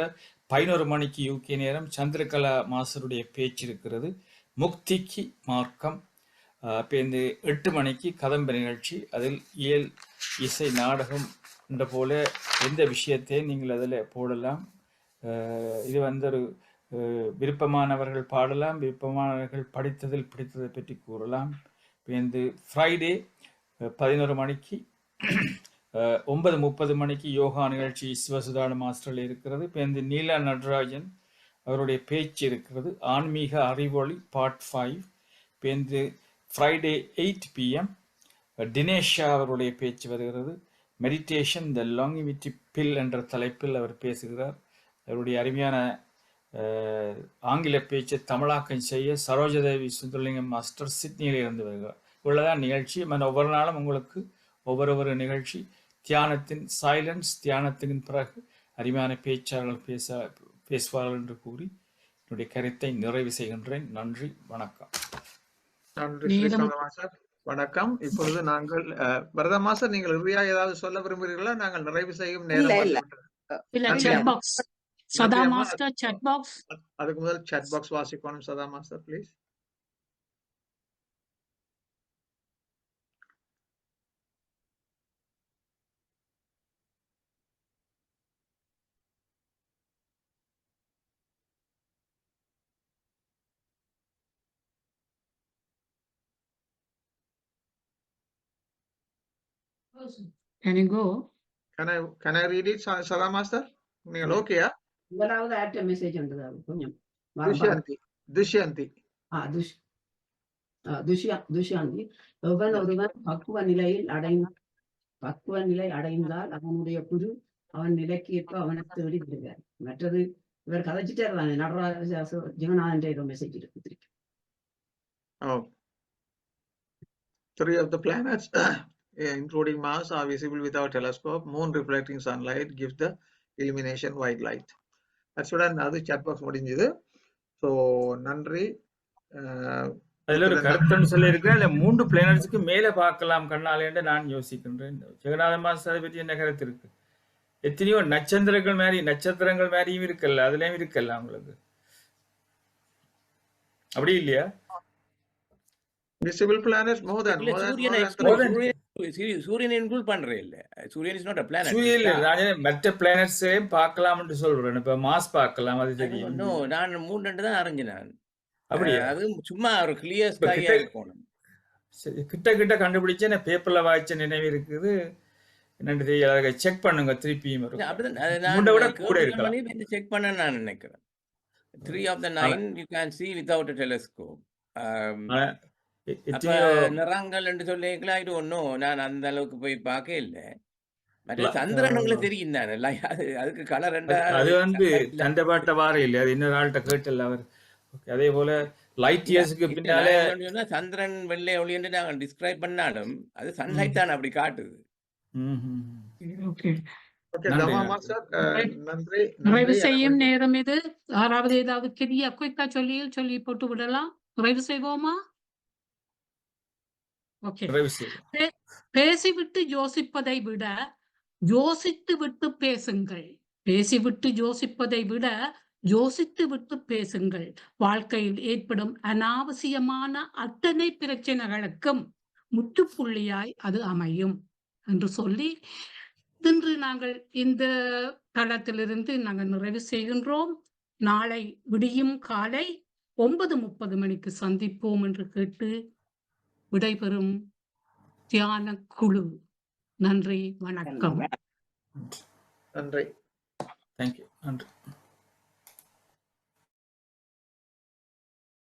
11 மணிக்கு யூகே நேரம் சந்திரகலா மாஸ்டருடைய பேச்சு இருக்கிறது, முக்திக்கு மார்க்கம். இப்போ இந்த 8 மணிக்கு கதம்ப நிகழ்ச்சி, அதில் இயல் இசை நாடகம் என்ற போல எந்த விஷயத்தையும் நீங்கள் அதில் போடலாம். இது வந்து ஒரு விருப்பமானவர்கள் பாடலாம், விருப்பமானவர்கள் பிடித்ததை பற்றி கூறலாம். இப்போ இந்த ஃப்ரைடே 11 மணிக்கு 9:30 மணிக்கு யோகா நிகழ்ச்சி சிவசுதான மாஸ்டரில் இருக்கிறது. இப்போ இந்த நீலா நடராஜன் அவருடைய பேச்சு இருக்கிறது, ஆன்மீக அறிவொளி பார்ட் 5. இப்போ இந்த ஃப்ரைடே 8 PM தினேஷா அவருடைய பேச்சு வருகிறது. மெடிடேஷன் த லாங்கிவிட்டி பில் என்ற தலைப்பில் அவர் பேசுகிறார். அவருடைய அருமையான ஆங்கில பேச்சை தமிழாக்கம் செய்ய சரோஜதேவி சுந்தரலிங்கம் மாஸ்டர் சிட்னியில் இருந்து வருகிறார். இவ்வளவுதான் நிகழ்ச்சி. ஒவ்வொரு நாளும் உங்களுக்கு ஒவ்வொரு நிகழ்ச்சி. தியானத்தின் சைலன்ஸ், தியானத்தின் பிறகு அருமையான பேச்சாளர்கள் பேசுவார்கள் என்று கூறி என்னுடைய கருத்தை நிறைவு செய்கின்றேன். நன்றி, வணக்கம். நன்றி மாஸ்டர், வணக்கம். இப்பொழுது நாங்கள் வரதா மாஸ்டர், நீங்கள் இறுதியா ஏதாவது சொல்ல விரும்புகிறீர்களா? நாங்கள் நிறைவு செய்யும் நேரம். சதா மாஸ்டர் சாட் பாக்ஸ். அதுக்கு முதல் சாட் பாக்ஸ் வாசிக்கணும். சதா master please. Can you go? Can I read it, Sada Master? நீங்கள் ஓகேயா? முதலாவது ஆட்ட மெசேஜ் உண்டு கொஞ்சம் துஷ்யந்தி. துஷ்யாந்தி ஒருவன் பக்குவ நிலை அடைந்தால் அவனுடைய குரு அவன் நிலைக்கு ஏற்ப அவனை தேடி விடுவார். மற்றது இவர் கதைச்சிட்டே இருந்தாங்க. நடராஜ ஜெகநாதன் மெசேஜ் இருக்கு. Three of the planets, including Mars, are visible with our telescope. Moon reflecting sunlight gives the illumination white light. That's அது chat box முடிஞ்சது. So நன்றி. அதுல ஒரு கருத்துன்னு சொல்லியிருக்கேன். இல்ல 3 பிளானட்ஸ்க்கு மேல பார்க்கலாம் கண்ணால என்று நான் யோசிக்கின்றேன். ஜெகநாதன் மாஸ்டர் அதை பற்றி என்ன கருத்து இருக்கு? எத்தனையோ நட்சத்திரங்கள் மாதிரியும் இருக்கல்ல, அதுலயும் இருக்கல்ல உங்களுக்கு, அப்படி இல்லையா? Visible planets more than சூரியனை இன்க்ளூட் பண்றே இல்ல. சூரியன் இஸ் நாட் a planet. சூரியன் இல்ல, மற்ற பிளானட்ஸே பார்க்கலாம்னு சொல்றேன். இப்ப மாஸ் பார்க்கலாம், அது தெரியும். நோ, நான் 3 தான் அறிஞ்சினேன். அப்படியே அது சும்மா ஒரு கிளியர் ஸ்கையா இருக்கும். கிட்ட கண்டுபிடிச்ச நான் பேப்பர்ல வாய்ச்ச நினைவு இருக்குது. என்னன்னு தெரியல, செக் பண்ணுங்க திருப்பியும். அப்படிதான் விட கூட இருக்கலாம், செக் பண்ண நான் நினைக்கிறேன். 3 of the 9 you can see without a telescope. நிறங்கள் என்று சொல்லிக்கலாம். I don't know, நான் அந்த அளவுக்கு போய் பார்க்க இல்லை. மற்ற சந்திரனுங்களை தெரியும் தானே, அதுக்கு கலர் அது வந்து தண்டை பாட்ட வார இல்லை, அது இன்னொரு ஆள்கிட்ட கேட்டல அவர். அதே போல லைட் இயர்ஸ்க்கு பின்னாலே சந்திரன் வெள்ளை ஒளி என்று நாங்கள் டிஸ்கிரைப் பண்ணாலும் அது சன்லைட் தான் அப்படி காட்டுது. நிறைவு செய்யும் நேரம் இது. யாராவது ஏதாவது கிரியா குயிக்கா சொல்லி போட்டு விடலாம். நிறைவு செய்வோமா? ஓகே. பேசிவிட்டு யோசிப்பதை விட யோசித்து விட்டு பேசுங்கள். பேசிவிட்டு யோசிப்பதை விட யோசித்து விட்டு பேசுங்கள். வாழ்க்கையில் ஏற்படும் அனாவசியமான அத்தனை பிரச்சனைகளுக்கும் முற்றுப்புள்ளியாய் அது அமையும் என்று சொல்லி இன்று நாங்கள் இந்த தளத்திலிருந்து நாங்கள் நிறைவு செய்கின்றோம். நாளை விடியும் காலை 9:30 மணிக்கு சந்திப்போம் என்று கேட்டு விடைபெறும் தியான குழு. நன்றி, வணக்கம். நன்றி. தேங்க்யூ. நன்றி.